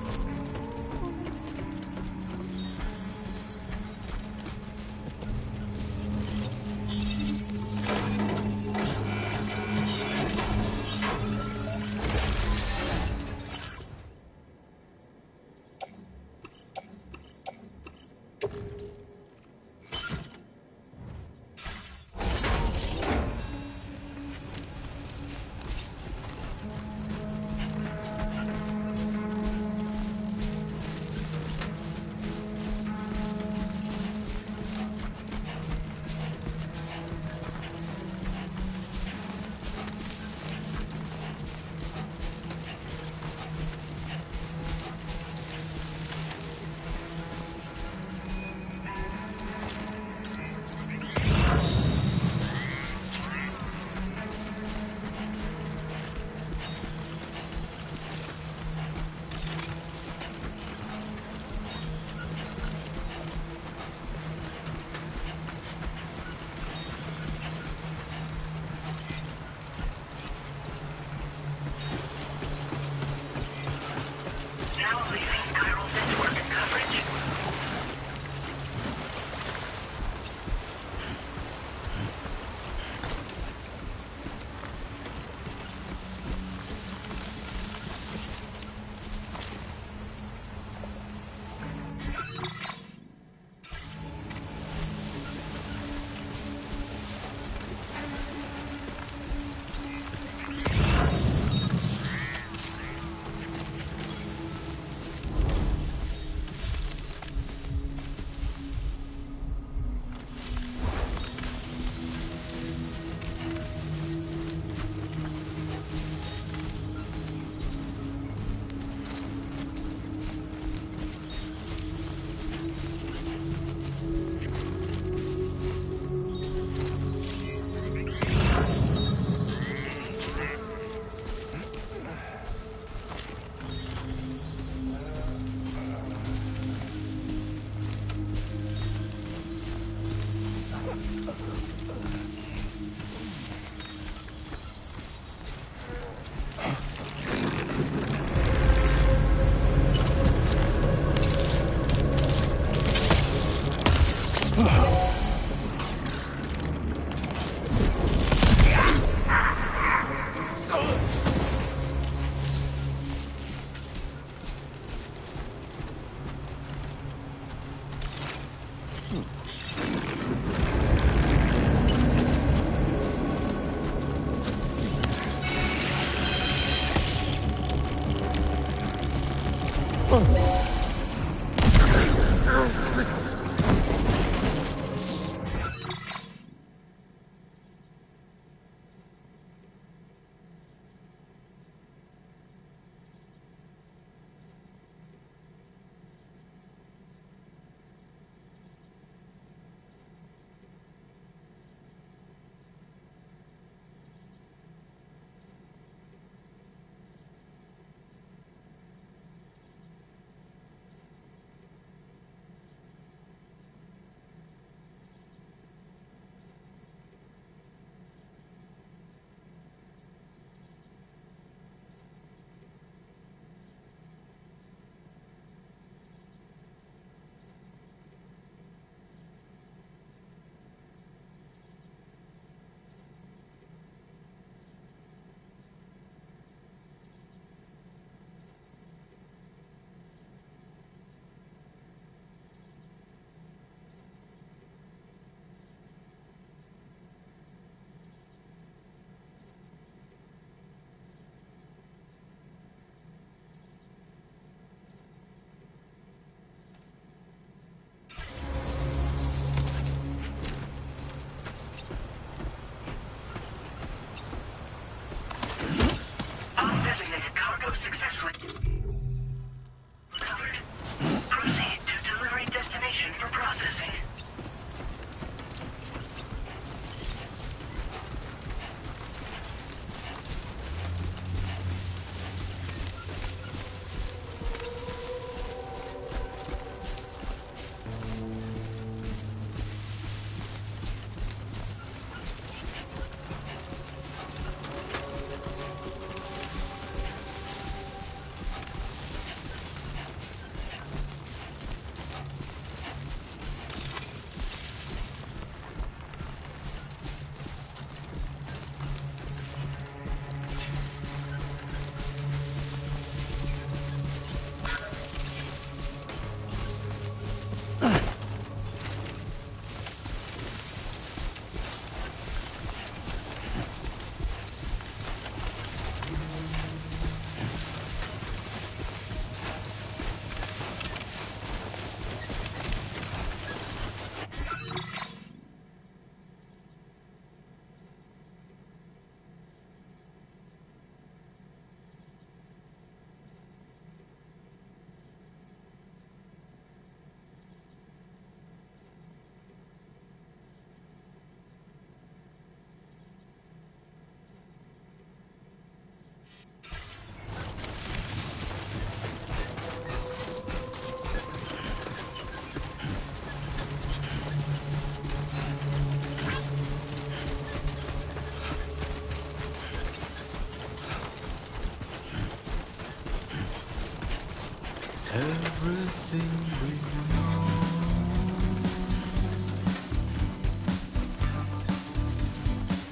everything we know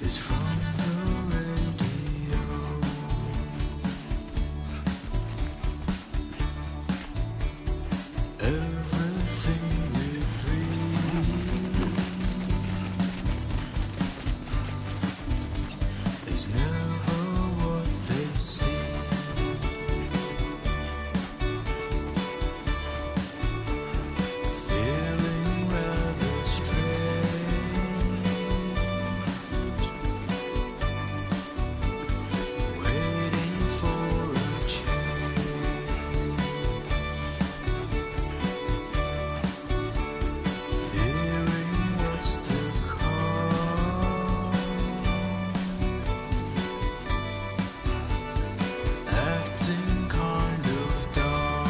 is from the radio. Everything we dream is never what they seem. Feeling rather strange, waiting for a change, fearing what's to come, acting kind of dumb.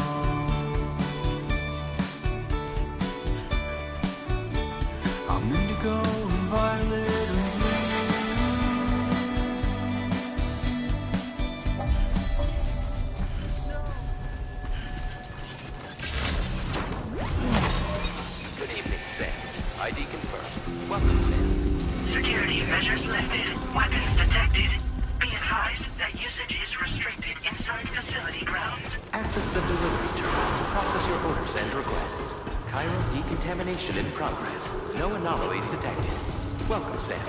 I'm indigo and violet and blue. Good evening, Sam. ID confirmed. Welcome, Sam. Security measures lifted. Weapons detected. Be advised that usage is restricted inside facility grounds. Access the delivery terminal to process your orders and requests. Chiral decontamination in progress. No anomalies detected. Welcome, Sam.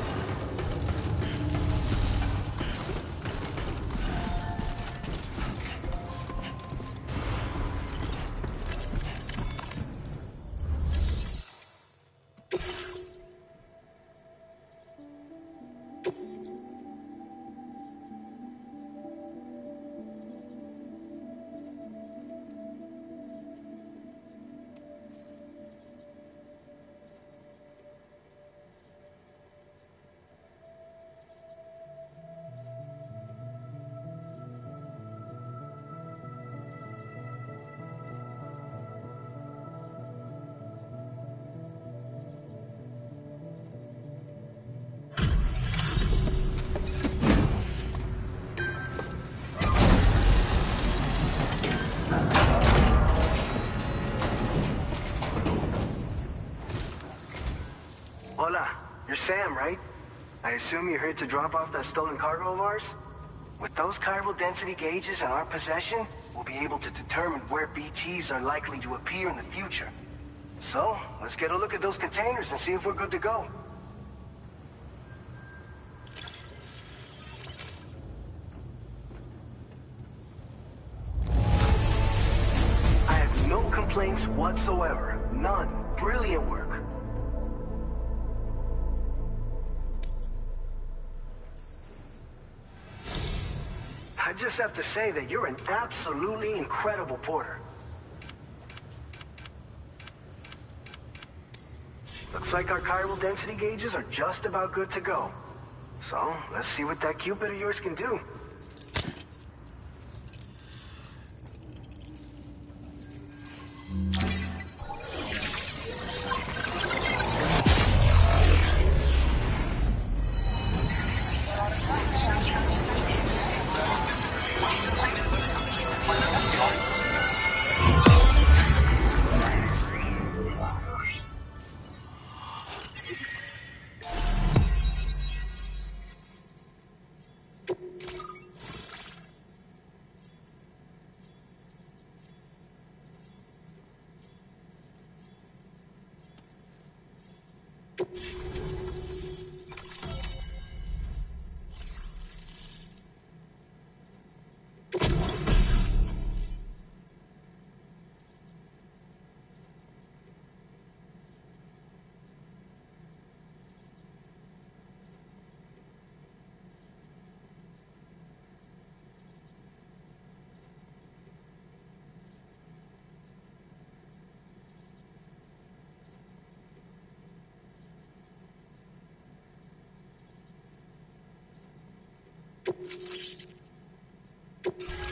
Hola, you're Sam, right? I assume you're here to drop off that stolen cargo of ours? With those chiral density gauges in our possession, we'll be able to determine where BGs are likely to appear in the future. So, let's get a look at those containers and see if we're good to go. I have no complaints whatsoever. None. Brilliant work. I just have to say that you're an absolutely incredible porter. Looks like our chiral density gauges are just about good to go. So, let's see what that Cupid of yours can do.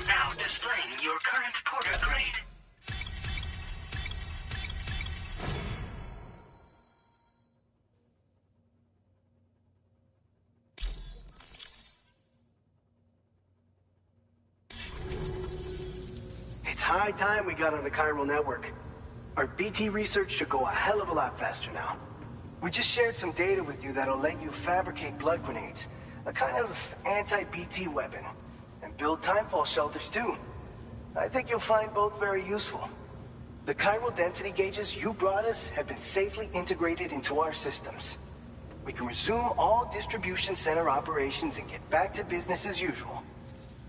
Now displaying your current porter grade. It's high time we got on the chiral network. Our BT research should go a hell of a lot faster now. We just shared some data with you that'll let you fabricate blood grenades, a kind of anti-BT weapon, and build timefall shelters too. I think you'll find both very useful. The chiral density gauges you brought us have been safely integrated into our systems. We can resume all distribution center operations and get back to business as usual.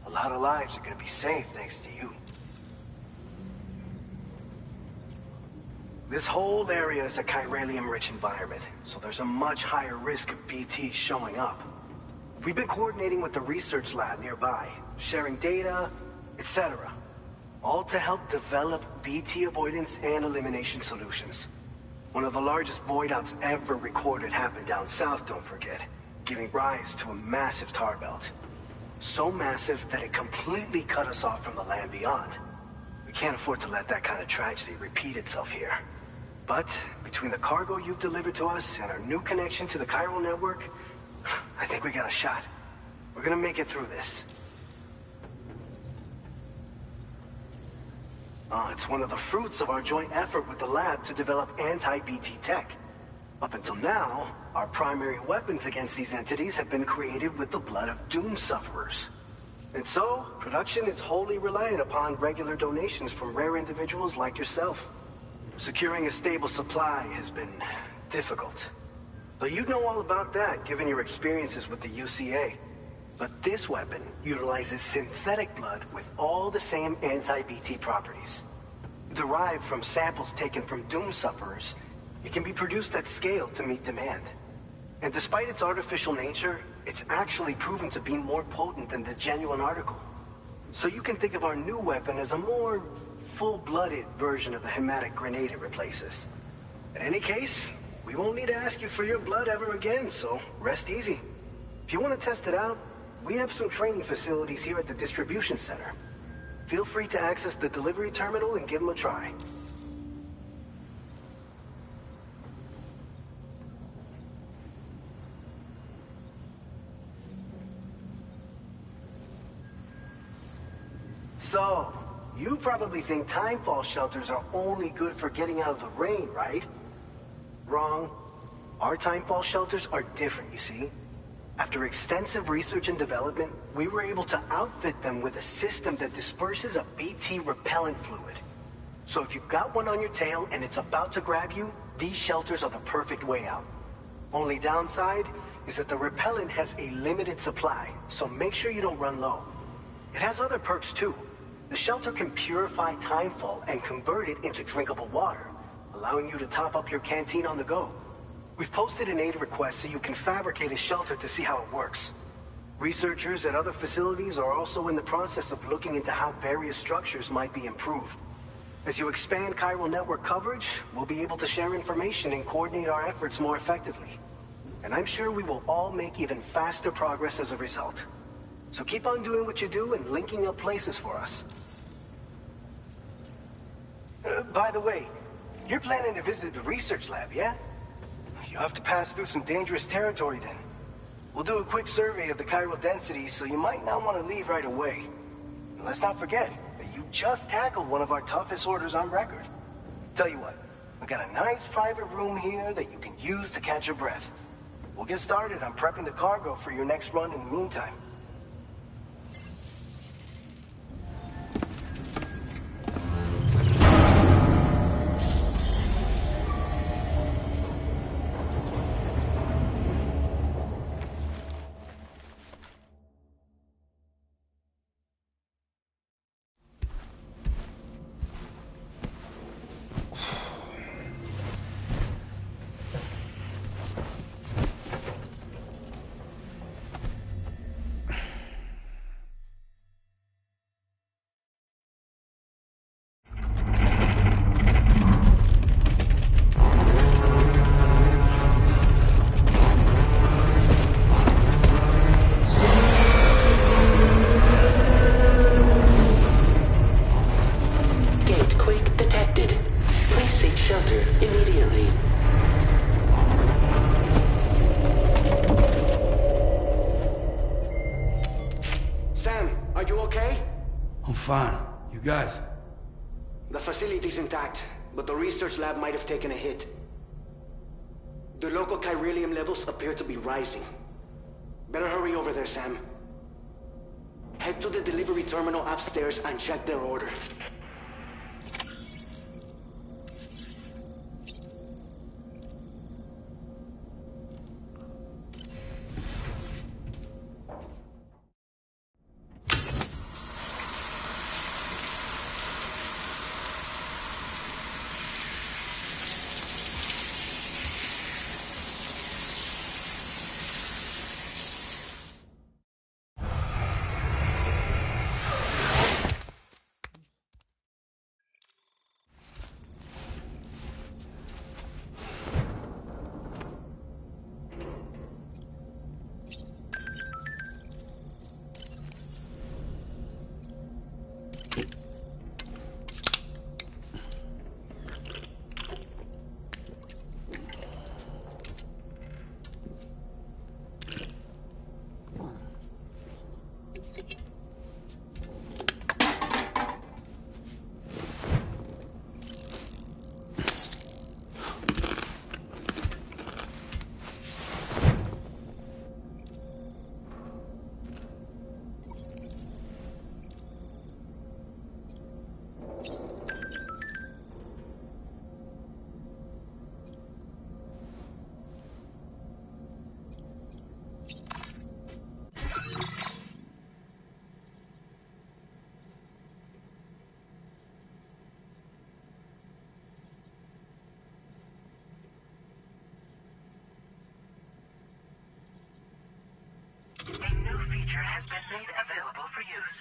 A lot of lives are gonna be saved thanks to you. This whole area is a chiralium-rich environment, so there's a much higher risk of BTs showing up. We've been coordinating with the research lab nearby, sharing data, etc. All to help develop BT avoidance and elimination solutions. One of the largest void outs ever recorded happened down south, don't forget, giving rise to a massive tar belt. So massive that it completely cut us off from the land beyond. We can't afford to let that kind of tragedy repeat itself here. But between the cargo you've delivered to us and our new connection to the chiral network, I think we got a shot. We're gonna make it through this. It's one of the fruits of our joint effort with the lab to develop anti-BT tech. Up until now, our primary weapons against these entities have been created with the blood of doom sufferers. And so, production is wholly reliant upon regular donations from rare individuals like yourself. Securing a stable supply has been difficult. But you know all about that, given your experiences with the UCA. But this weapon utilizes synthetic blood with all the same anti-BT properties. Derived from samples taken from doom sufferers, it can be produced at scale to meet demand. And despite its artificial nature, it's actually proven to be more potent than the genuine article. So you can think of our new weapon as a more full-blooded version of the hematic grenade it replaces. In any case, we won't need to ask you for your blood ever again, so rest easy. If you want to test it out, we have some training facilities here at the distribution center. Feel free to access the delivery terminal and give them a try. So, you probably think timefall shelters are only good for getting out of the rain, right? Wrong. Our timefall shelters are different, you see. After extensive research and development, we were able to outfit them with a system that disperses a BT repellent fluid. So if you've got one on your tail and it's about to grab you, these shelters are the perfect way out. Only downside is that the repellent has a limited supply, so make sure you don't run low. It has other perks too. The shelter can purify timefall and convert it into drinkable water, allowing you to top up your canteen on the go. We've posted an aid request so you can fabricate a shelter to see how it works. Researchers at other facilities are also in the process of looking into how various structures might be improved. As you expand chiral network coverage, we'll be able to share information and coordinate our efforts more effectively. And I'm sure we will all make even faster progress as a result. So keep on doing what you do and linking up places for us. By the way, you're planning to visit the research lab, yeah? You'll have to pass through some dangerous territory then. We'll do a quick survey of the chiral density, so you might not want to leave right away. And let's not forget that you just tackled one of our toughest orders on record. Tell you what, we got a nice private room here that you can use to catch your breath. We'll get started on prepping the cargo for your next run in the meantime. Fine. You guys? The facility's intact, but the research lab might have taken a hit. The local chiralium levels appear to be rising. Better hurry over there, Sam. Head to the delivery terminal upstairs and check their order. A new feature has been made available for use.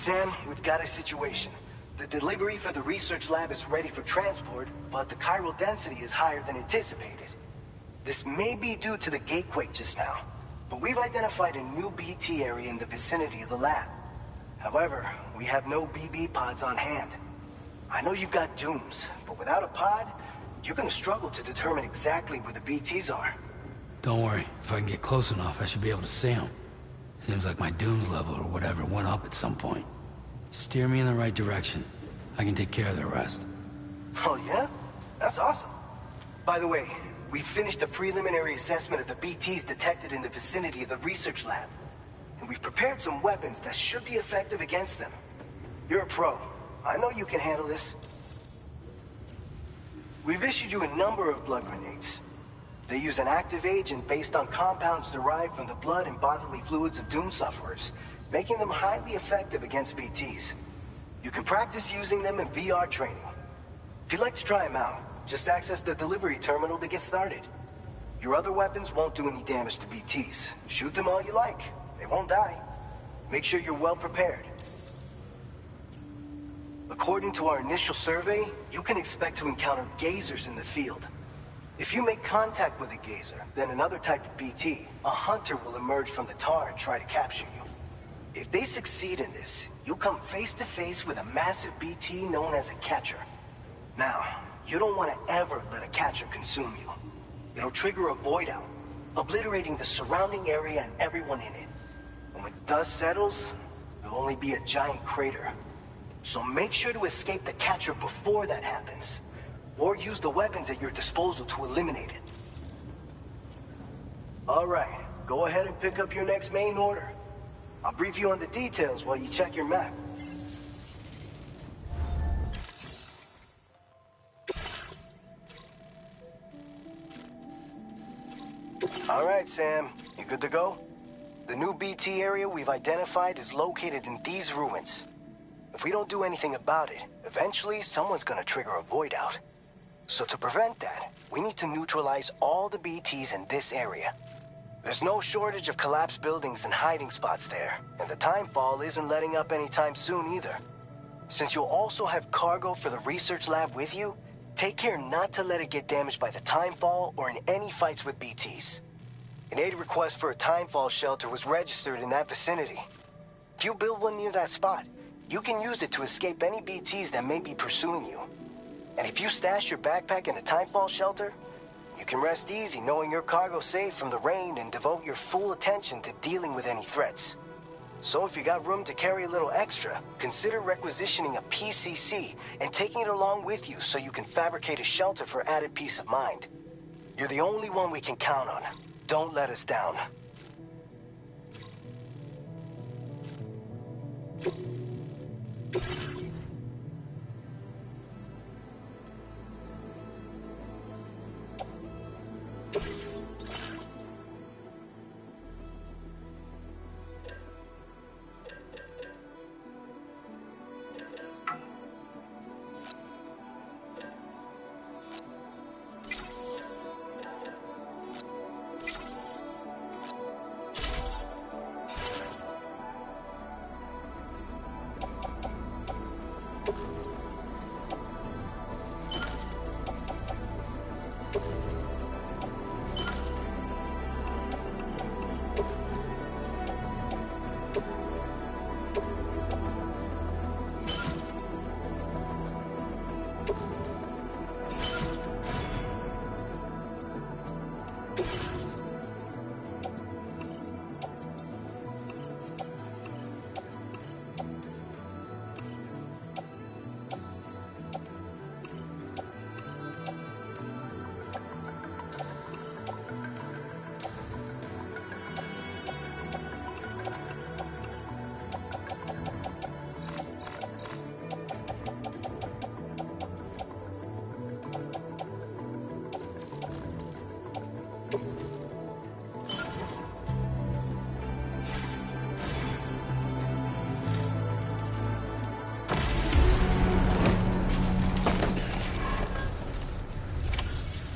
Sam, we've got a situation. The delivery for the research lab is ready for transport, but the chiral density is higher than anticipated. This may be due to the gatequake just now, but we've identified a new BT area in the vicinity of the lab. However, we have no BB pods on hand. I know you've got dooms, but without a pod, you're gonna struggle to determine exactly where the BTs are. Don't worry. If I can get close enough, I should be able to see them. Seems like my dooms level or whatever went up at some point. Steer me in the right direction. I can take care of the rest. Oh yeah? That's awesome. By the way, We finished a preliminary assessment of the BTs detected in the vicinity of the research lab. And we've prepared some weapons that should be effective against them. You're a pro. I know you can handle this. We've issued you a number of blood grenades. They use an active agent based on compounds derived from the blood and bodily fluids of Doom sufferers, making them highly effective against BTs. You can practice using them in VR training. If you'd like to try them out, just access the delivery terminal to get started. Your other weapons won't do any damage to BTs. Shoot them all you like. They won't die. Make sure you're well prepared. According to our initial survey, you can expect to encounter gazers in the field. If you make contact with a gazer, then another type of BT, a hunter will emerge from the tar and try to capture you. If they succeed in this, you'll come face to face with a massive BT known as a catcher. Now, you don't want to ever let a catcher consume you. It'll trigger a void out, obliterating the surrounding area and everyone in it. And when the dust settles, there'll only be a giant crater. So make sure to escape the catcher before that happens, or use the weapons at your disposal to eliminate it. All right, go ahead and pick up your next main order. I'll brief you on the details while you check your map. All right, Sam, you good to go? The new BT area we've identified is located in these ruins. If we don't do anything about it, eventually someone's gonna trigger a void out. So to prevent that, we need to neutralize all the BTs in this area. There's no shortage of collapsed buildings and hiding spots there, and the timefall isn't letting up anytime soon either. Since you'll also have cargo for the research lab with you, take care not to let it get damaged by the timefall or in any fights with BTs. An aid request for a timefall shelter was registered in that vicinity. If you build one near that spot, you can use it to escape any BTs that may be pursuing you. And if you stash your backpack in a timefall shelter, you can rest easy knowing your cargo's safe from the rain and devote your full attention to dealing with any threats. So if you got room to carry a little extra, consider requisitioning a PCC and taking it along with you so you can fabricate a shelter for added peace of mind. You're the only one we can count on. Don't let us down.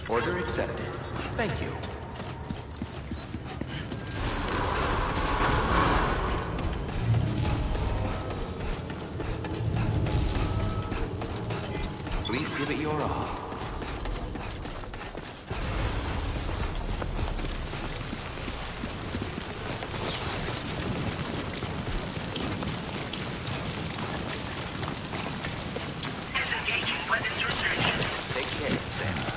Order accepted. Thank you. Please give it your all. Disengaging weapons restriction. Take care, Sam.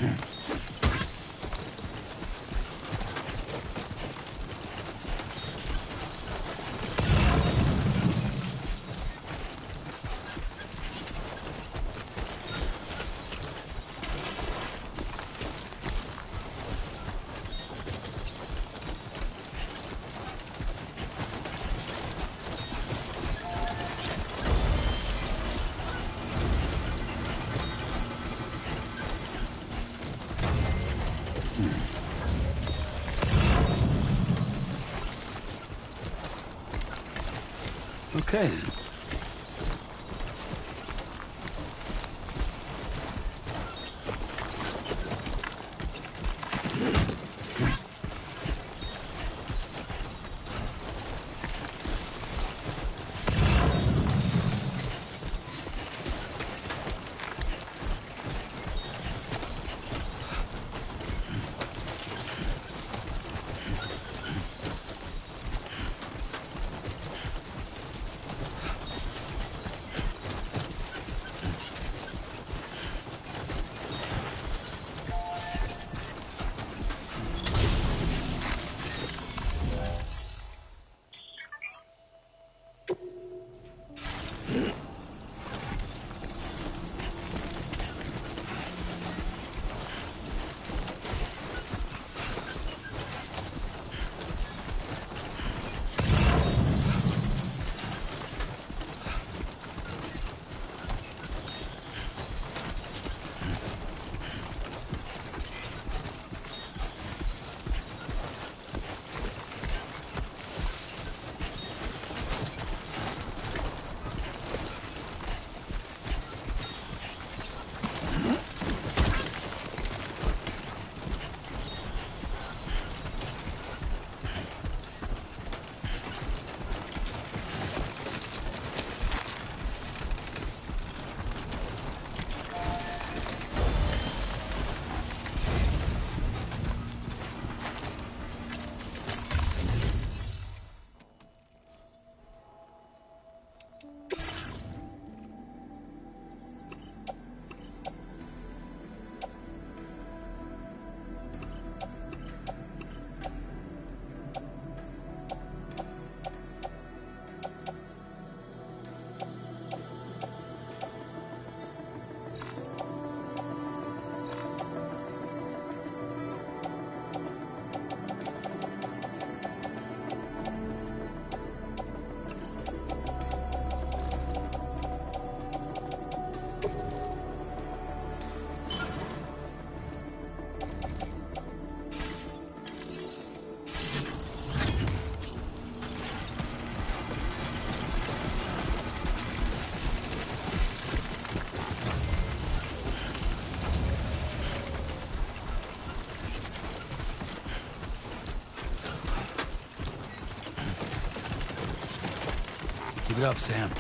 Okay, then. Keep it up, Sam.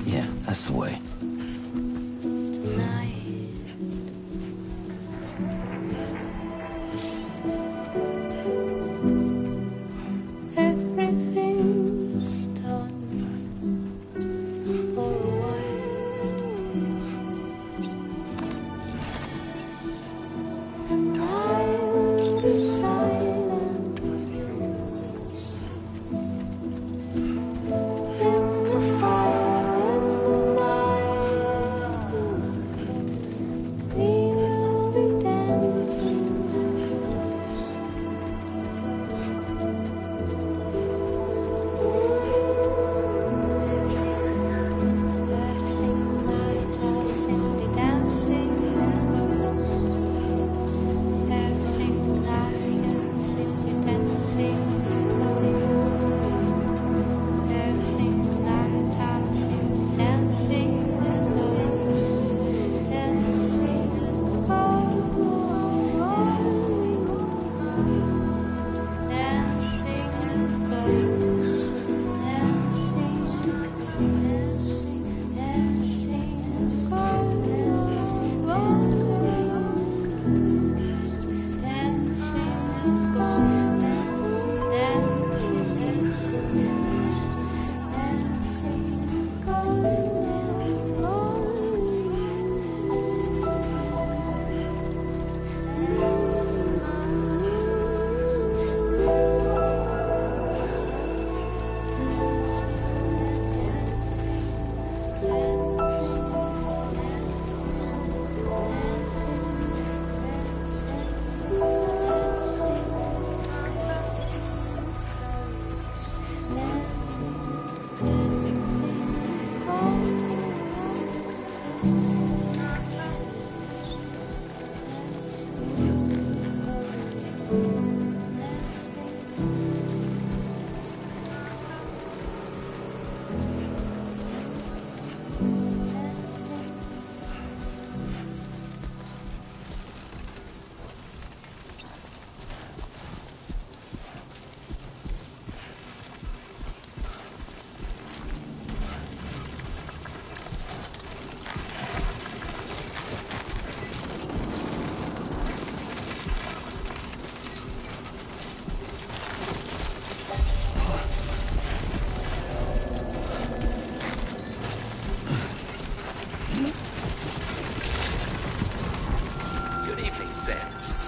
Yeah, that's the way. Everything's done for a while, and I will be silent with you in the fire, in the night.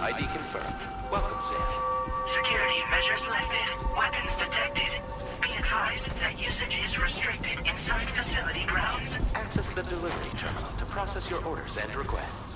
ID confirmed. Welcome, Sam. Security measures lifted. Weapons detected. Be advised that usage is restricted inside facility grounds. Access the delivery terminal to process your orders and requests.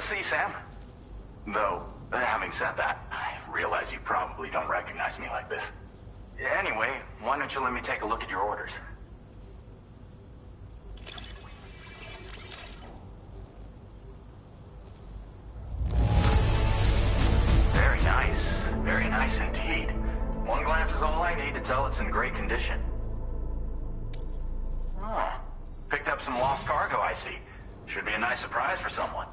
see, Sam? Though, having said that, I realize you probably don't recognize me like this. Anyway, why don't you let me take a look at your orders? Very nice indeed. One glance is all I need to tell it's in great condition. Oh, picked up some lost cargo, I see. Should be a nice surprise for someone.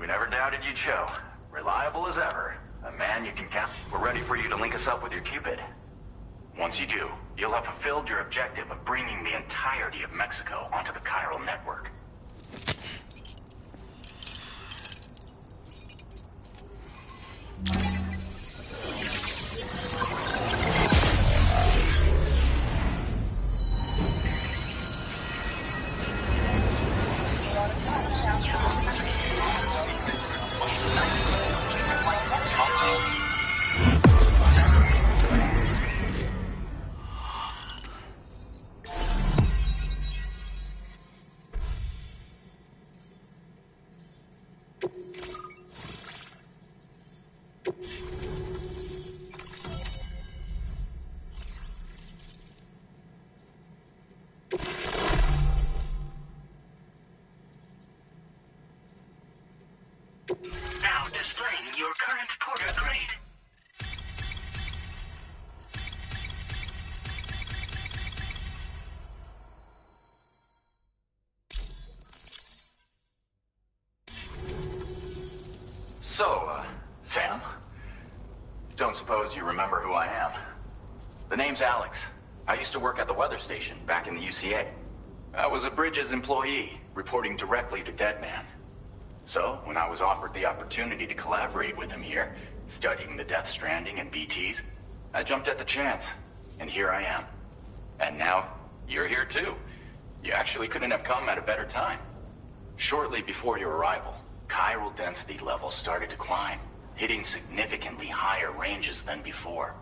We never doubted you'd show. Reliable as ever. A man you can count. We're ready for you to link us up with your Cupid. Once you do, you'll have fulfilled your objective of bringing the entirety of Mexico onto the chiral network. Now displaying your current porter grade. So, Sam? Don't suppose you remember who I am? The name's Alex. I used to work at the weather station back in the UCA. I was a Bridges employee, reporting directly to Deadman. So, when I was offered the opportunity to collaborate with him here, studying the Death Stranding and BTs, I jumped at the chance, and here I am. And now, you're here too. You actually couldn't have come at a better time. Shortly before your arrival, chiral density levels started to climb, hitting significantly higher ranges than before.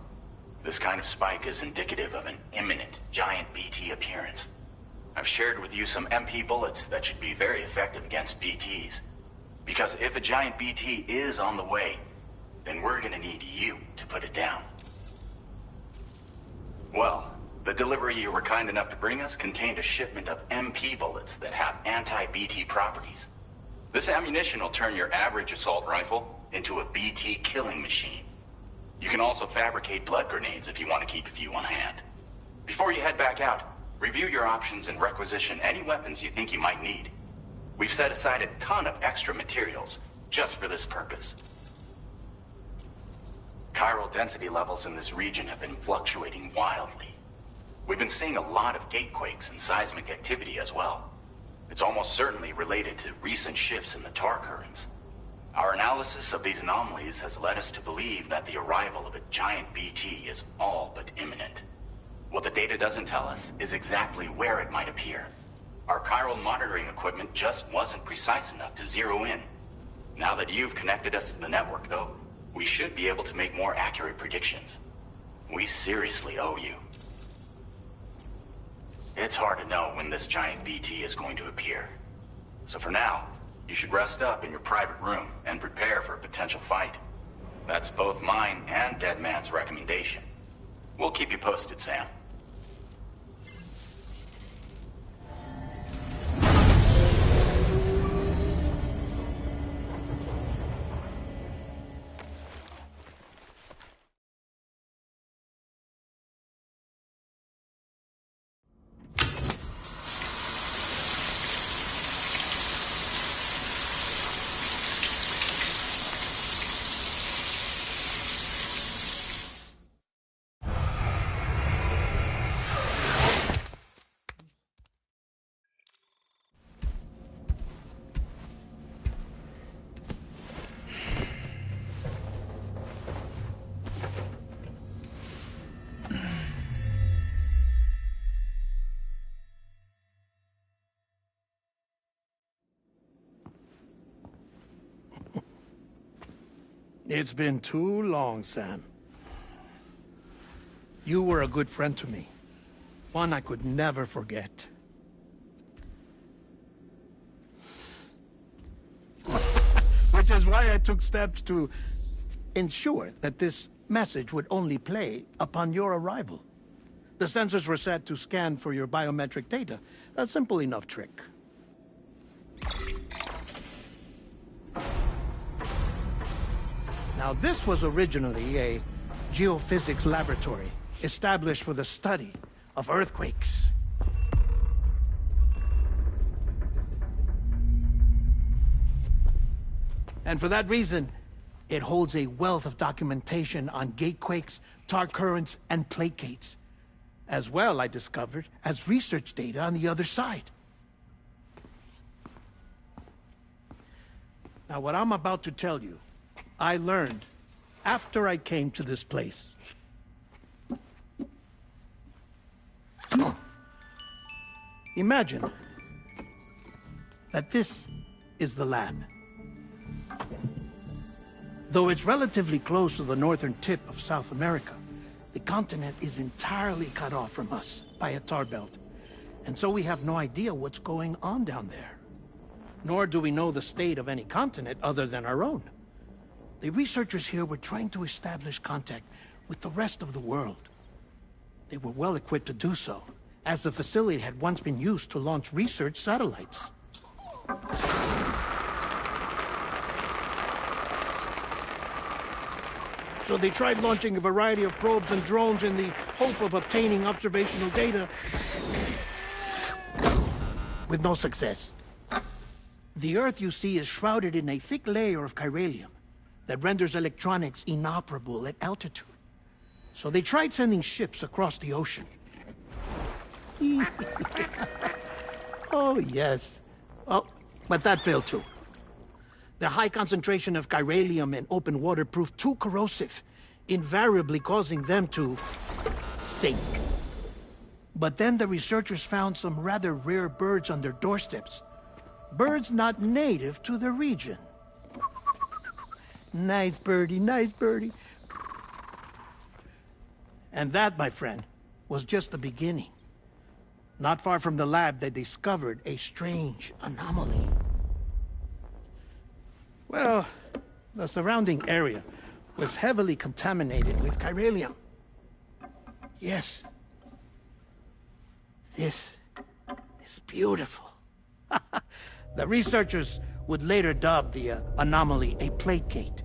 This kind of spike is indicative of an imminent giant BT appearance. I've shared with you some MP bullets that should be very effective against BTs. Because if a giant BT is on the way, then we're gonna need you to put it down. Well, the delivery you were kind enough to bring us contained a shipment of MP bullets that have anti-BT properties. This ammunition will turn your average assault rifle into a BT killing machine. You can also fabricate blood grenades if you want to keep a few on hand. Before you head back out, review your options and requisition any weapons you think you might need. We've set aside a ton of extra materials just for this purpose. Chiral density levels in this region have been fluctuating wildly. We've been seeing a lot of gatequakes and seismic activity as well. It's almost certainly related to recent shifts in the tar currents. Our analysis of these anomalies has led us to believe that the arrival of a giant BT is all but imminent. What the data doesn't tell us is exactly where it might appear. Our chiral monitoring equipment just wasn't precise enough to zero in. Now that you've connected us to the network, though, we should be able to make more accurate predictions. We seriously owe you. It's hard to know when this giant BT is going to appear. So for now, you should rest up in your private room and prepare for a potential fight. That's both mine and Deadman's recommendation. We'll keep you posted, Sam. It's been too long, Sam. You were a good friend to me. One I could never forget. Which is why I took steps to ensure that this message would only play upon your arrival. The sensors were set to scan for your biometric data. A simple enough trick. Now, this was originally a geophysics laboratory established for the study of earthquakes. And for that reason, it holds a wealth of documentation on gatequakes, tar currents, and plate gates. As well, I discovered, as research data on the other side. Now, what I'm about to tell you, I learned after I came to this place. Imagine that this is the lab. Though it's relatively close to the northern tip of South America, the continent is entirely cut off from us by a tar belt. And so we have no idea what's going on down there. Nor do we know the state of any continent other than our own. The researchers here were trying to establish contact with the rest of the world. They were well equipped to do so, as the facility had once been used to launch research satellites. So they tried launching a variety of probes and drones in the hope of obtaining observational data, with no success. The Earth, you see, is shrouded in a thick layer of chiralium that renders electronics inoperable at altitude. So they tried sending ships across the ocean. Oh, yes. Oh, but that failed too. The high concentration of chiralium in open water proved too corrosive, invariably causing them to sink. But then the researchers found some rather rare birds on their doorsteps. Birds not native to the region. Nice birdie, nice birdie. And that, my friend, was just the beginning. Not far from the lab, they discovered a strange anomaly. Well, the surrounding area was heavily contaminated with chiralium. Yes. This is beautiful. The researchers would later dub the anomaly a plate gate.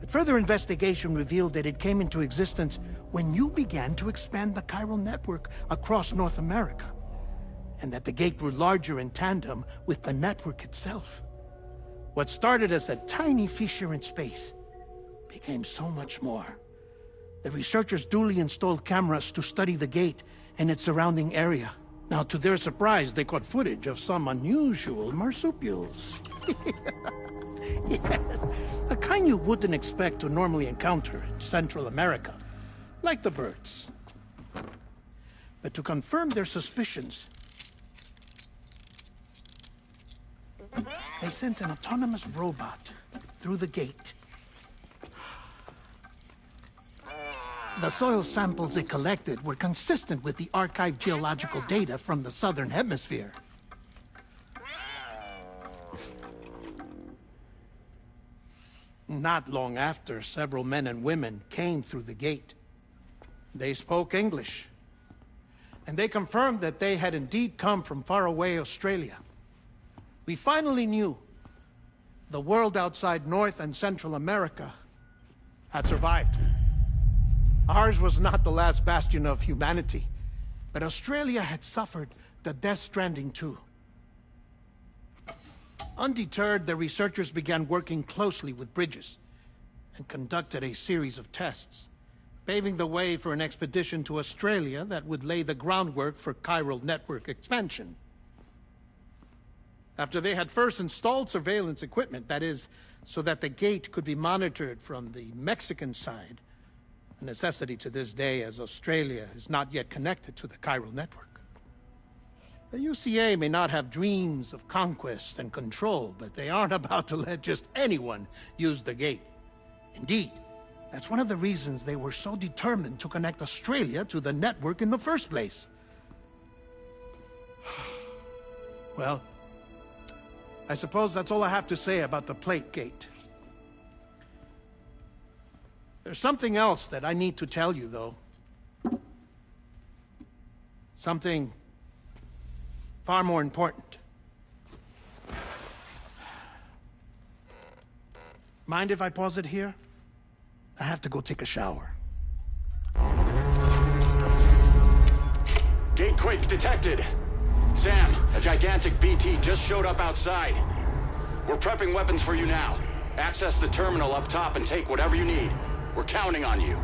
But further investigation revealed that it came into existence when you began to expand the chiral network across North America, and that the gate grew larger in tandem with the network itself. What started as a tiny fissure in space became so much more. The researchers duly installed cameras to study the gate and its surrounding area. Now, to their surprise, they caught footage of some unusual marsupials. Yes, a kind you wouldn't expect to normally encounter in Central America, like the birds. But to confirm their suspicions, they sent an autonomous robot through the gate. The soil samples it collected were consistent with the archived geological data from the southern hemisphere. Not long after, several men and women came through the gate. They spoke English, and they confirmed that they had indeed come from faraway Australia. We finally knew the world outside North and Central America had survived. Ours was not the last bastion of humanity, but Australia had suffered the Death Stranding too. Undeterred, the researchers began working closely with Bridges and conducted a series of tests, paving the way for an expedition to Australia that would lay the groundwork for chiral network expansion. After they had first installed surveillance equipment, that is, so that the gate could be monitored from the Mexican side, a necessity to this day as Australia is not yet connected to the chiral network. The UCA may not have dreams of conquest and control, but they aren't about to let just anyone use the gate. Indeed, that's one of the reasons they were so determined to connect Australia to the network in the first place. Well, I suppose that's all I have to say about the plate gate. There's something else that I need to tell you, though. Something far more important. Mind if I pause it here? I have to go take a shower. Gatequake detected. Sam, a gigantic BT just showed up outside. We're prepping weapons for you now. Access the terminal up top and take whatever you need. We're counting on you.